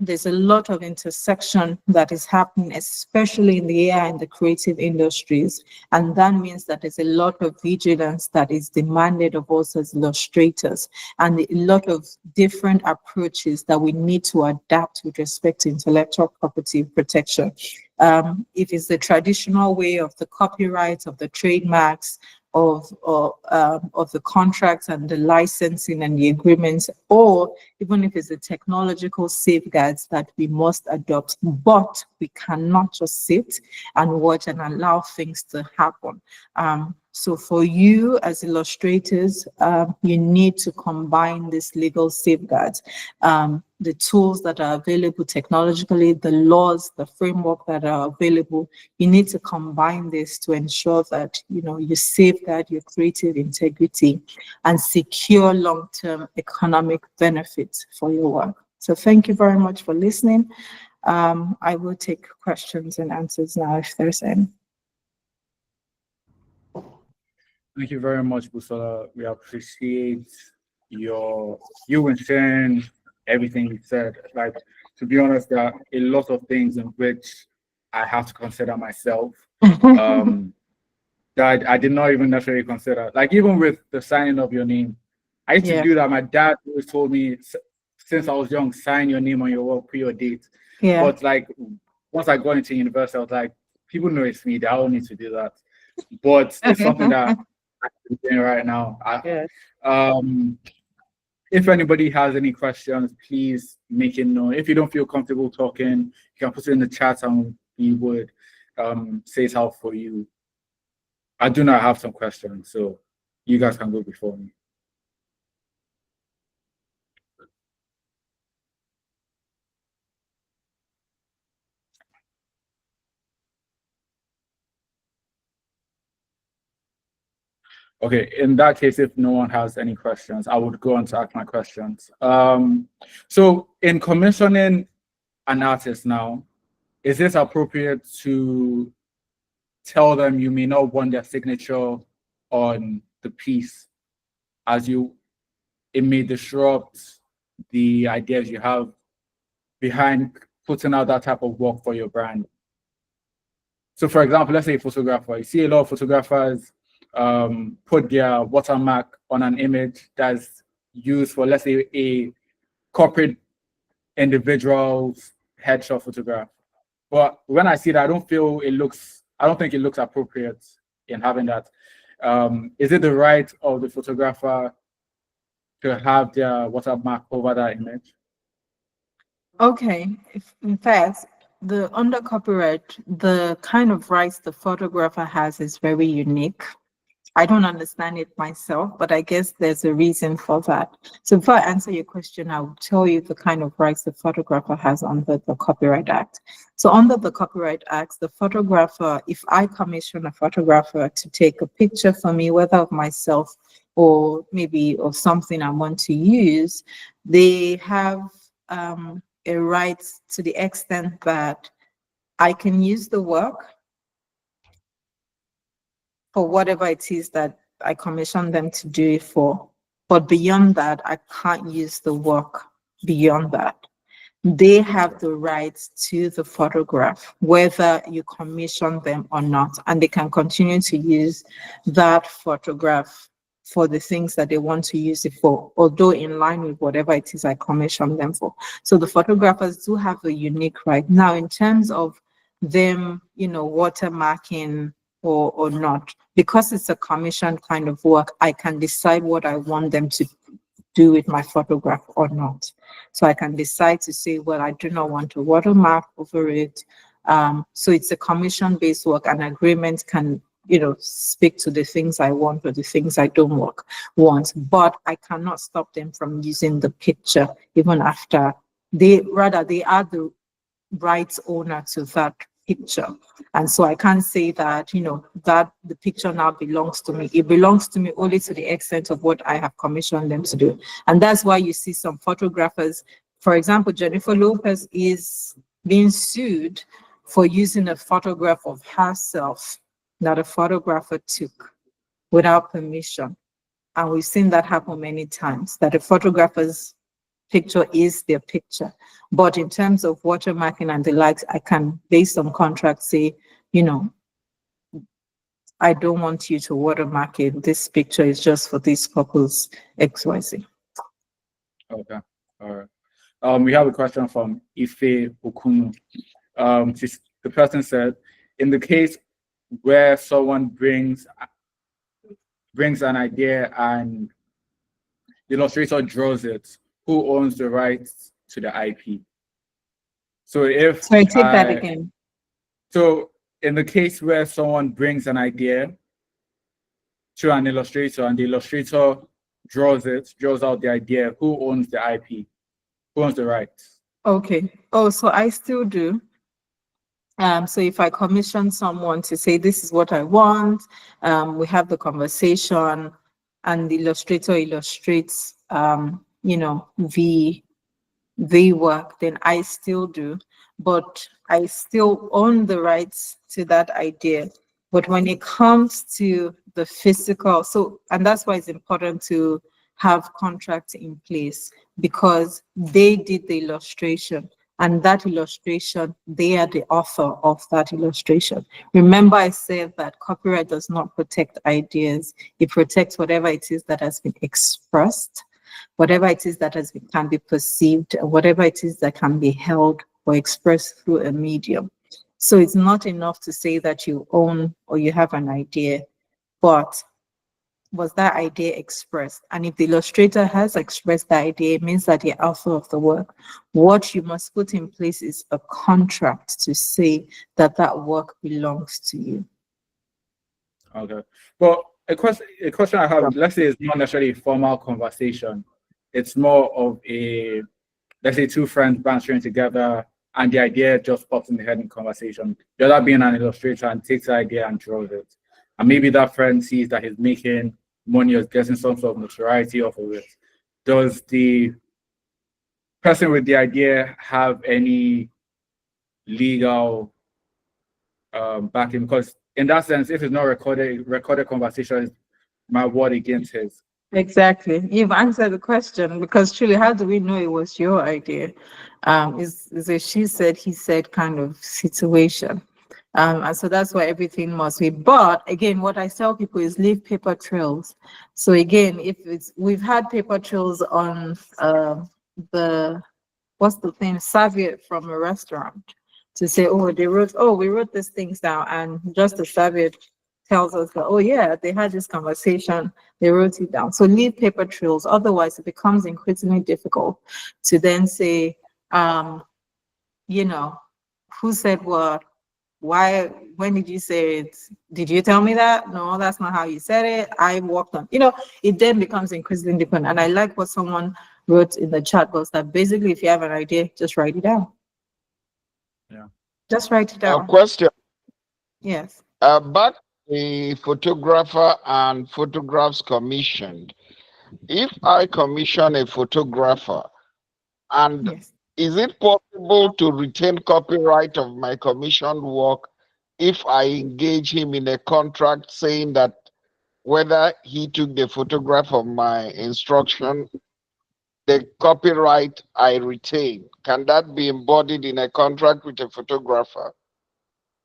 There's a lot of intersection that is happening, especially in the AI and the creative industries. And that means that there's a lot of vigilance that is demanded of us as illustrators, and a lot of different approaches that we need to adapt with respect to intellectual property protection. If it's the traditional way of the copyright, of the trademarks, of the contracts and the licensing and the agreements, or even if it's the technological safeguards that we must adopt, but we cannot just sit and watch and allow things to happen. So for you as illustrators, you need to combine these legal safeguards, the tools that are available technologically, the laws, the framework that are available. You need to combine this to ensure that, you know, you safeguard your creative integrity and secure long-term economic benefits for your work. So thank you very much for listening. I will take questions and answers now if there's any. Thank you very much, Busola. We appreciate you and sharing everything you said. Like, to be honest, there are a lot of things in which I have to consider myself that I did not even necessarily consider. Like, even with the signing of your name, I used Yeah. to do that. My dad always told me since I was young, sign your name on your work, put your date. Yeah. But like once I got into university, I was like, people know it's me. They don't need to do that. But it's something that I'm doing right now. Yeah. If anybody has any questions, please make it known. If you don't feel comfortable talking, you can put it in the chat and we would say it out for you. I do not have some questions, so you guys can go before me. Okay, in that case, if no one has any questions, I would go on to ask my questions. So in commissioning an artist now, is it appropriate to tell them you may not want their signature on the piece as it may disrupt the ideas you have behind putting out that type of work for your brand? So for example, let's say a photographer, you see a lot of photographers put their watermark on an image that's used for, let's say, a corporate individual's headshot photograph. But when I see that, I don't think it looks appropriate in having that. Is it the right of the photographer to have their watermark over that image? Okay. In fact, under copyright, the kind of rights the photographer has is very unique. I don't understand it myself, but I guess there's a reason for that. So before I answer your question, I will tell you the kind of rights the photographer has under the Copyright Act. So under the Copyright Act, the photographer, if I commission a photographer to take a picture for me, whether of myself or maybe of something I want to use, they have a right to the extent that I can use the work for whatever it is that I commission them to do it for. But beyond that, I can't use the work beyond that. They have the rights to the photograph, whether you commission them or not, and they can continue to use that photograph for the things that they want to use it for, although in line with whatever it is I commission them for. So the photographers do have a unique right. Now, in terms of them, watermarking or not, because it's a commissioned kind of work, I can decide what I want them to do with my photograph or not. So I can decide to say, well, I do not want a watermark over it. So it's a commission-based work. An agreement can, speak to the things I want or the things I don't want. But I cannot stop them from using the picture even after they are the rights owner to that picture. And so I can't say that, that the picture now belongs to me. It belongs to me only to the extent of what I have commissioned them to do. And that's why you see some photographers, for example, Jennifer Lopez is being sued for using a photograph of herself that a photographer took without permission. And we've seen that happen many times, that a photographer's picture is their picture. But in terms of watermarking and the likes, I can, based on contract, say, I don't want you to watermark it. This picture is just for this purpose, XYZ. Okay, all right. We have a question from Ife Okunu. The person said, in the case where someone brings an idea and the illustrator draws it, who owns the rights to the IP? So Sorry, take that again. So in the case where someone brings an idea to an illustrator and the illustrator draws out the idea, who owns the IP? Who owns the rights? Okay. Oh, so I still do. So if I commission someone to say, this is what I want, we have the conversation and the illustrator illustrates, the work, then I still do, but I still own the rights to that idea. But when it comes to the physical, and that's why it's important to have contracts in place, because they did the illustration and that illustration, they are the author of that illustration. Remember, I said that copyright does not protect ideas. It protects whatever it is that has been expressed, whatever it is that can be perceived, whatever it is that can be held or expressed through a medium. So it's not enough to say that you own or you have an idea, but was that idea expressed? And if the illustrator has expressed the idea, it means that the author of the work. What you must put in place is a contract to say that that work belongs to you. Okay. Well, a question I have, let's say it's not necessarily a formal conversation. It's more of a, let's say, two friends bantering together and the idea just pops in the head in conversation. The other being an illustrator and takes the idea and draws it. And maybe that friend sees that he's making money or getting some sort of notoriety off of it. Does the person with the idea have any legal backing? Because in that sense, if it's not recorded conversation is my word against his. Exactly. You've answered the question, because truly, how do we know it was your idea? Is a she said, he said kind of situation. And so that's why everything must be. But again, what I tell people is leave paper trails. So again, if we've had paper trails on serviette from a restaurant to say, we wrote these things down, and just the serviette tells us that, oh yeah, they had this conversation, they wrote it down. So leave paper trails. Otherwise, it becomes increasingly difficult to then say, who said what? Why, when did you say it? Did you tell me that? No, that's not how you said it. I walked on. It then becomes increasingly different. And I like what someone wrote in the chat box, that basically if you have an idea, just write it down. Yeah. Just write it down. A question. Yes. About the photographer and photographs commissioned. If I commission a photographer, and Yes. is it possible to retain copyright of my commissioned work if I engage him in a contract saying that whether he took the photograph of my instruction, the copyright I retain? Can that be embodied in a contract with a photographer?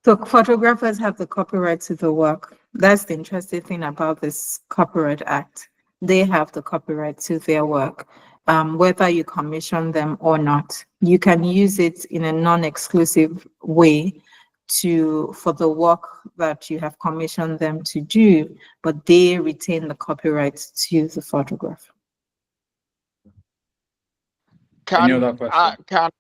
So photographers have the copyright to the work. That's the interesting thing about this Copyright Act. They have the copyright to their work, whether you commission them or not. You can use it in a non-exclusive way for the work that you have commissioned them to do, but they retain the copyright to the photograph. Any other question? Can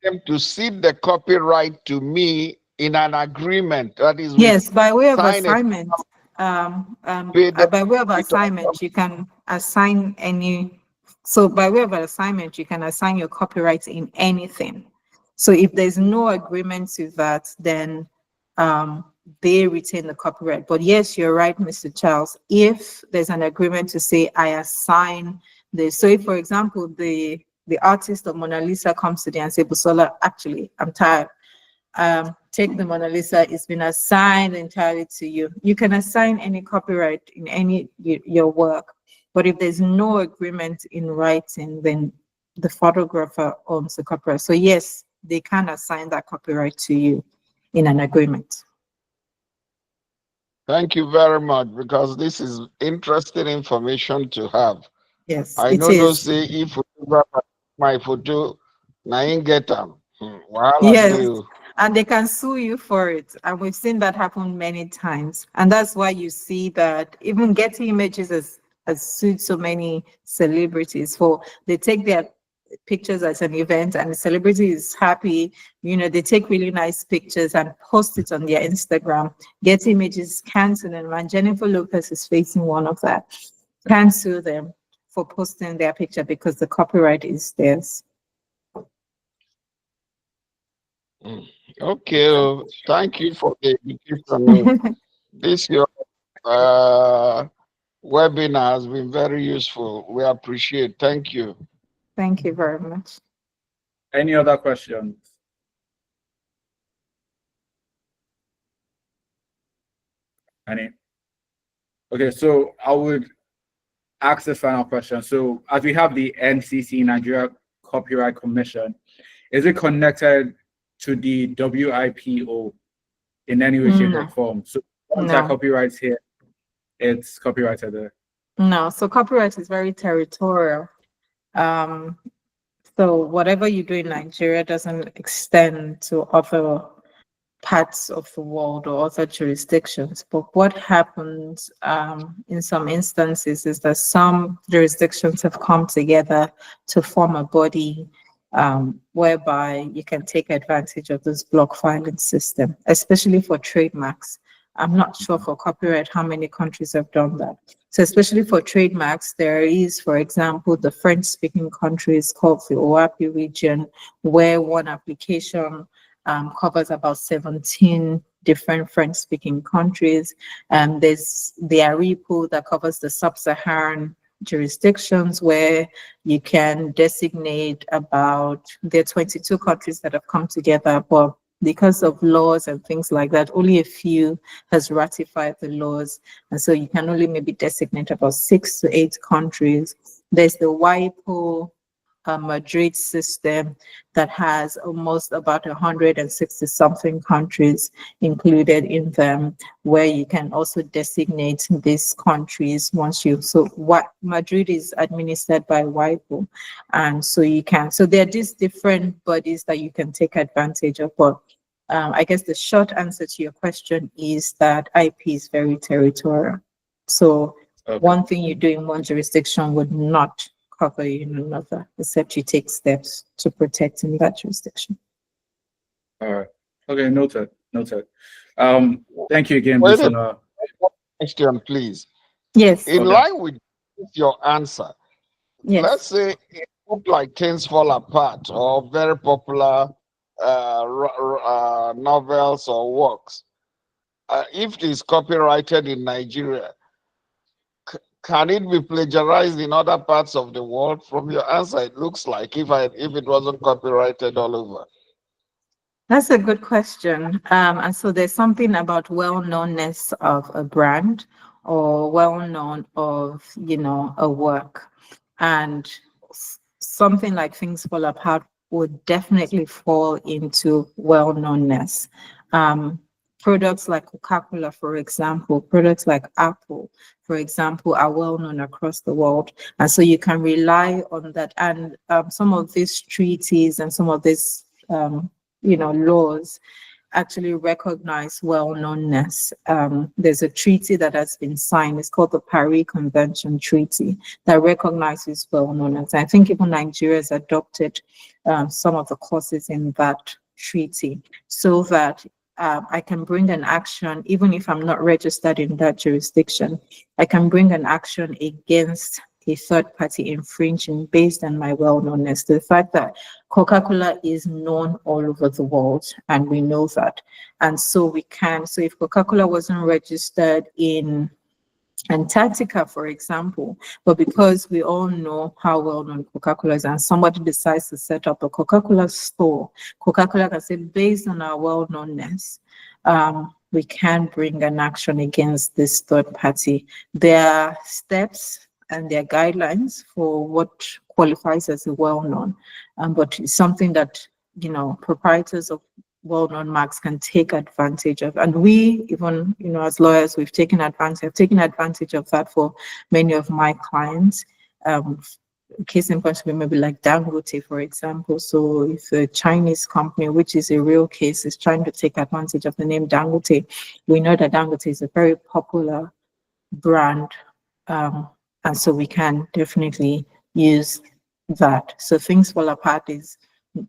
them to cede the copyright to me in an agreement? That is, yes, by way of sign assignment. By way of assignment, you can assign any. So by way of an assignment, you can assign your copyright in anything. So if there's no agreement to that, then they retain the copyright. But yes, you're right, Mr. Charles. If there's an agreement to say I assign this, so if, for example, the artist of Mona Lisa comes to you and say, Busola, actually, I'm tired. Take the Mona Lisa, it's been assigned entirely to you. You can assign any copyright in your work, but if there's no agreement in writing, then the photographer owns the copyright. So yes, they can assign that copyright to you in an agreement. Thank you very much, because this is interesting information to have. Yes, I it know is. those say if photographer my photo, na ain't get them. Yes, and they can sue you for it. And we've seen that happen many times. And that's why you see that even Getty Images has sued so many celebrities for, they take their pictures at an event and the celebrity is happy, they take really nice pictures and post it on their Instagram. Getty Images can sue them, and Jennifer Lopez is facing one of that. Can sue them for posting their picture because the copyright is theirs. Okay, thank you for the education. This your webinar has been very useful. We appreciate. Thank you. Thank you very much. Any other questions? Any? Okay, so I would ask the final question. So as we have the NCC, Nigeria Copyright Commission, is it connected to the WIPO in any way, shape, or No. form? So once that No. copyrights here, it's copyrighted there. No, so copyright is very territorial. So whatever you do in Nigeria doesn't extend to other parts of the world or other jurisdictions. But what happens in some instances is that some jurisdictions have come together to form a body whereby you can take advantage of this block filing system, especially for trademarks. I'm not sure for copyright how many countries have done that. So especially for trademarks, there is, for example, the French-speaking countries called the OAPI region, where one application covers about 17 different French-speaking countries. There's the ARIPO that covers the sub-Saharan jurisdictions, where you can designate there are 22 countries that have come together, but because of laws and things like that, only a few has ratified the laws. And so you can only maybe designate about 6 to 8 countries. There's the WIPO Madrid system that has almost about 160 something countries included in them, where you can also designate these countries so what Madrid is administered by WIPO, and so there are these different bodies that you can take advantage of. But I guess the short answer to your question is that IP is very territorial. So one thing you do in one jurisdiction would not cover you in another, except you take steps to protect in that jurisdiction. All right. Okay, noted. Thank you again, Wait a Bisola. question, please. Yes. In Okay. line with your answer, Yes. let's say a book like Things Fall Apart or very popular novels or works, if it is copyrighted in Nigeria, can it be plagiarized in other parts of the world? From your answer, it looks like if it wasn't copyrighted all over. That's a good question. And so there's something about well-knownness of a brand or well-known of, a work. And something like Things Fall Apart would definitely fall into well-knownness. Products like Coca-Cola, for example, products like Apple, for example, are well known across the world. And so you can rely on that. And some of these treaties and some of these, laws actually recognize well-knownness. There's a treaty that has been signed. It's called the Paris Convention Treaty that recognizes well-knownness. I think even Nigeria has adopted some of the clauses in that treaty so that I can bring an action, even if I'm not registered in that jurisdiction. I can bring an action against a third party infringing based on my well-knownness. The fact that Coca-Cola is known all over the world, and we know that. And so so if Coca-Cola wasn't registered in Antarctica, for example, but because we all know how well-known Coca-Cola is and somebody decides to set up a Coca-Cola store, Coca-Cola can say, based on our well-knownness, we can bring an action against this third party. There are steps and there are guidelines for what qualifies as a well-known, but it's something that, proprietors of well-known marks can take advantage of. And we, even, as lawyers, I've taken advantage of that for many of my clients. Case in point, maybe like Dangote, for example. So if a Chinese company, which is a real case, is trying to take advantage of the name Dangote, we know that Dangote is a very popular brand. And so we can definitely use that. So Things Fall Apart is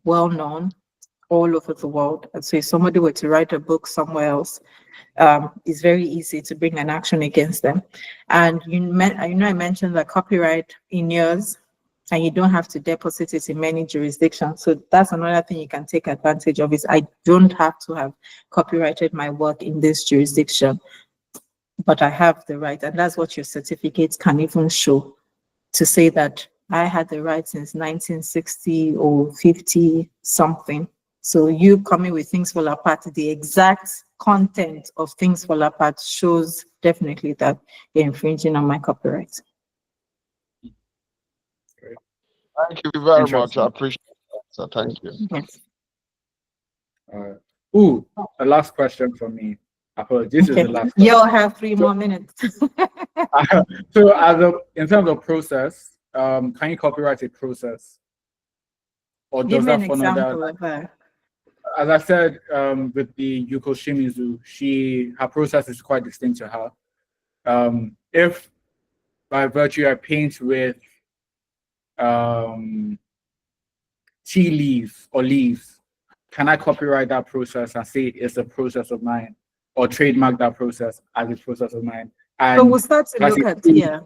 well known all over the world. And so if somebody were to write a book somewhere else, it's very easy to bring an action against them. And I mentioned that copyright inures, and you don't have to deposit it in many jurisdictions. So that's another thing you can take advantage of, is I don't have to have copyrighted my work in this jurisdiction, but I have the right. And that's what your certificates can even show, to say that I had the right since 1960 or 50 something. So you coming with Things Fall Apart, the exact content of Things Fall Apart shows definitely that you're infringing on my copyright. Thank you very much. I appreciate So thank you. Yes. Ooh, a last question from me. I thought this is Okay. the last You'll question. have 3 more minutes. So in terms of process, can you copyright a process? Or Give does me an that fall under, example of that. as I said, with the Yuko Shimizu, her process is quite distinct to her. If by virtue I paint with tea leaves or leaves, can I copyright that process and say it's a process of mine, or trademark that process as a process of mine? So we'll And start to can I look say at, yeah.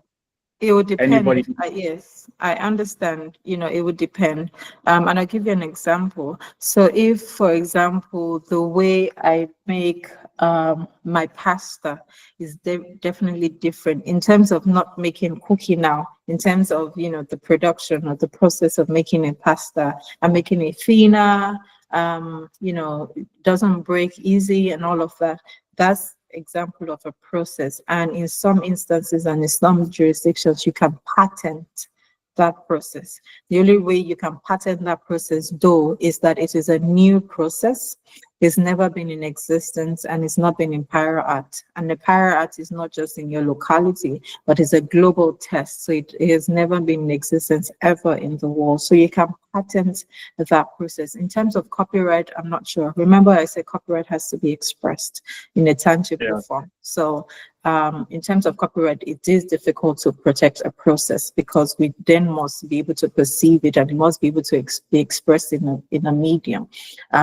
It would anybody? depend. Yes, I understand. It would depend. And I'll give you an example. So if, for example, the way I make my pasta is definitely different in terms of not making cookie now, in terms of, the production or the process of making a pasta, I'm making it thinner, it doesn't break easy and all of that. That's example of a process, and in some instances and in some jurisdictions you can patent that process. The only way you can patent that process, though, is that it is a new process. It's never been in existence and it's not been in prior art. And the prior art is not just in your locality, but it's a global test. So it has never been in existence ever in the world. So you can patent that process. In terms of copyright, I'm not sure. Remember, I said copyright has to be expressed in a tangible form. So in terms of copyright, it is difficult to protect a process because we then must be able to perceive it and it must be able to be expressed in a medium.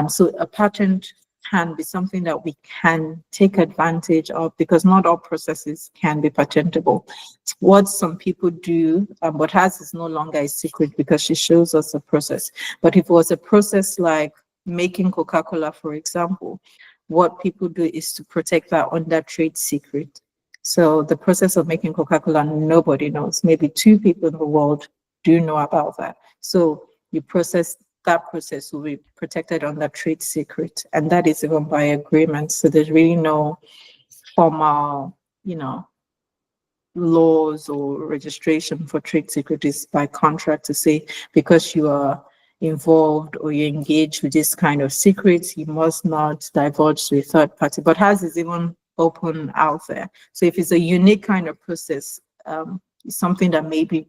So a patent can be something that we can take advantage of because not all processes can be patentable. What some people do, but hers is no longer a secret because she shows us a process. But if it was a process like making Coca-Cola, for example, what people do is to protect that under trade secret. So the process of making Coca-Cola, nobody knows. Maybe 2 people in the world do know about that. So that process will be protected under trade secret, and that is even by agreement. So there's really no formal, laws or registration for trade secret. Is by contract to say because you are involved or you engage with this kind of secrets, you must not divulge to a third party. But hers is even open out there. So if it's a unique kind of process, it's something that maybe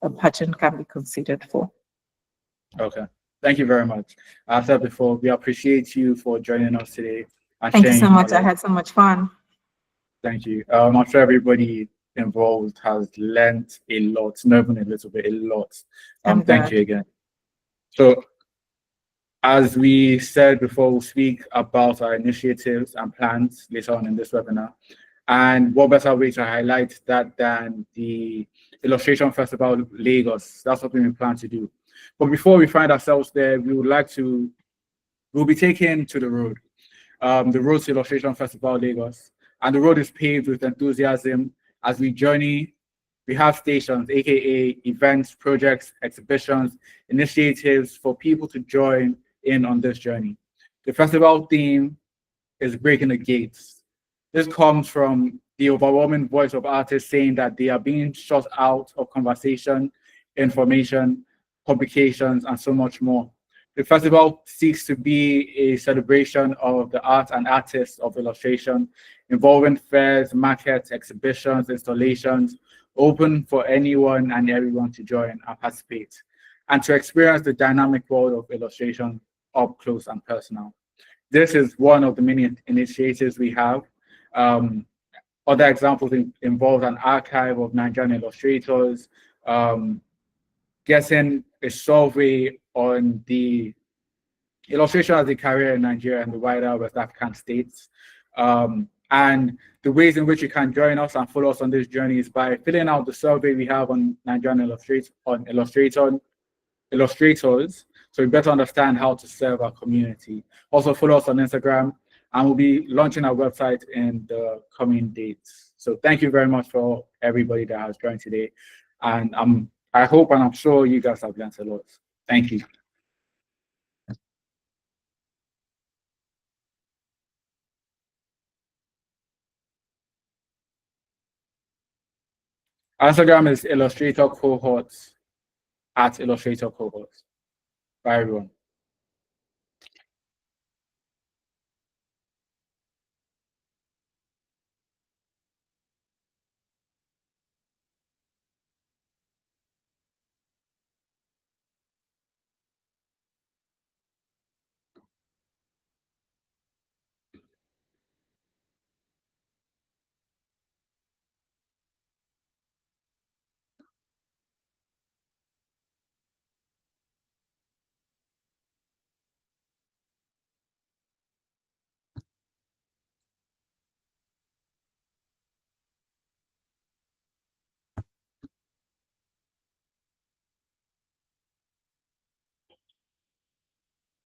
a patent can be considered for. Okay. Thank you very much. As I said before, we appreciate you for joining us today. And Thank you sharing so your much. I knowledge. had so much fun. Thank you. I'm sure everybody involved has learned a lot, not even a little bit, a lot. I'm Thank glad. you again. So, as we said before, we'll speak about our initiatives and plans later on in this webinar. And what better way to highlight that than the Illustration Festival Lagos? That's something we plan to do. But before we find ourselves there, we'll be taken to the road to Illustration Festival Lagos. And the road is paved with enthusiasm as we journey. We have stations, aka events, projects, exhibitions, initiatives for people to join in on this journey. The festival theme is breaking the gates. This comes from the overwhelming voice of artists saying that they are being shut out of conversation, information, publications, and so much more. The festival seeks to be a celebration of the art and artists of illustration, involving fairs, markets, exhibitions, installations, open for anyone and everyone to join and participate, and to experience the dynamic world of illustration up close and personal. This is one of the many initiatives we have. Other examples involve an archive of Nigerian illustrators, getting a survey on the illustration as a career in Nigeria and the wider West African states. And the ways in which you can join us and follow us on this journey is by filling out the survey we have on Nigerian illustrators, so we better understand how to serve our community. Also follow us on Instagram, and we'll be launching our website in the coming dates. So thank you very much for everybody that has joined today. And I hope and I'm sure you guys have learned a lot. Thank you. Our Instagram is Illustrator Cohort @ Illustrator Cohort. Bye, everyone.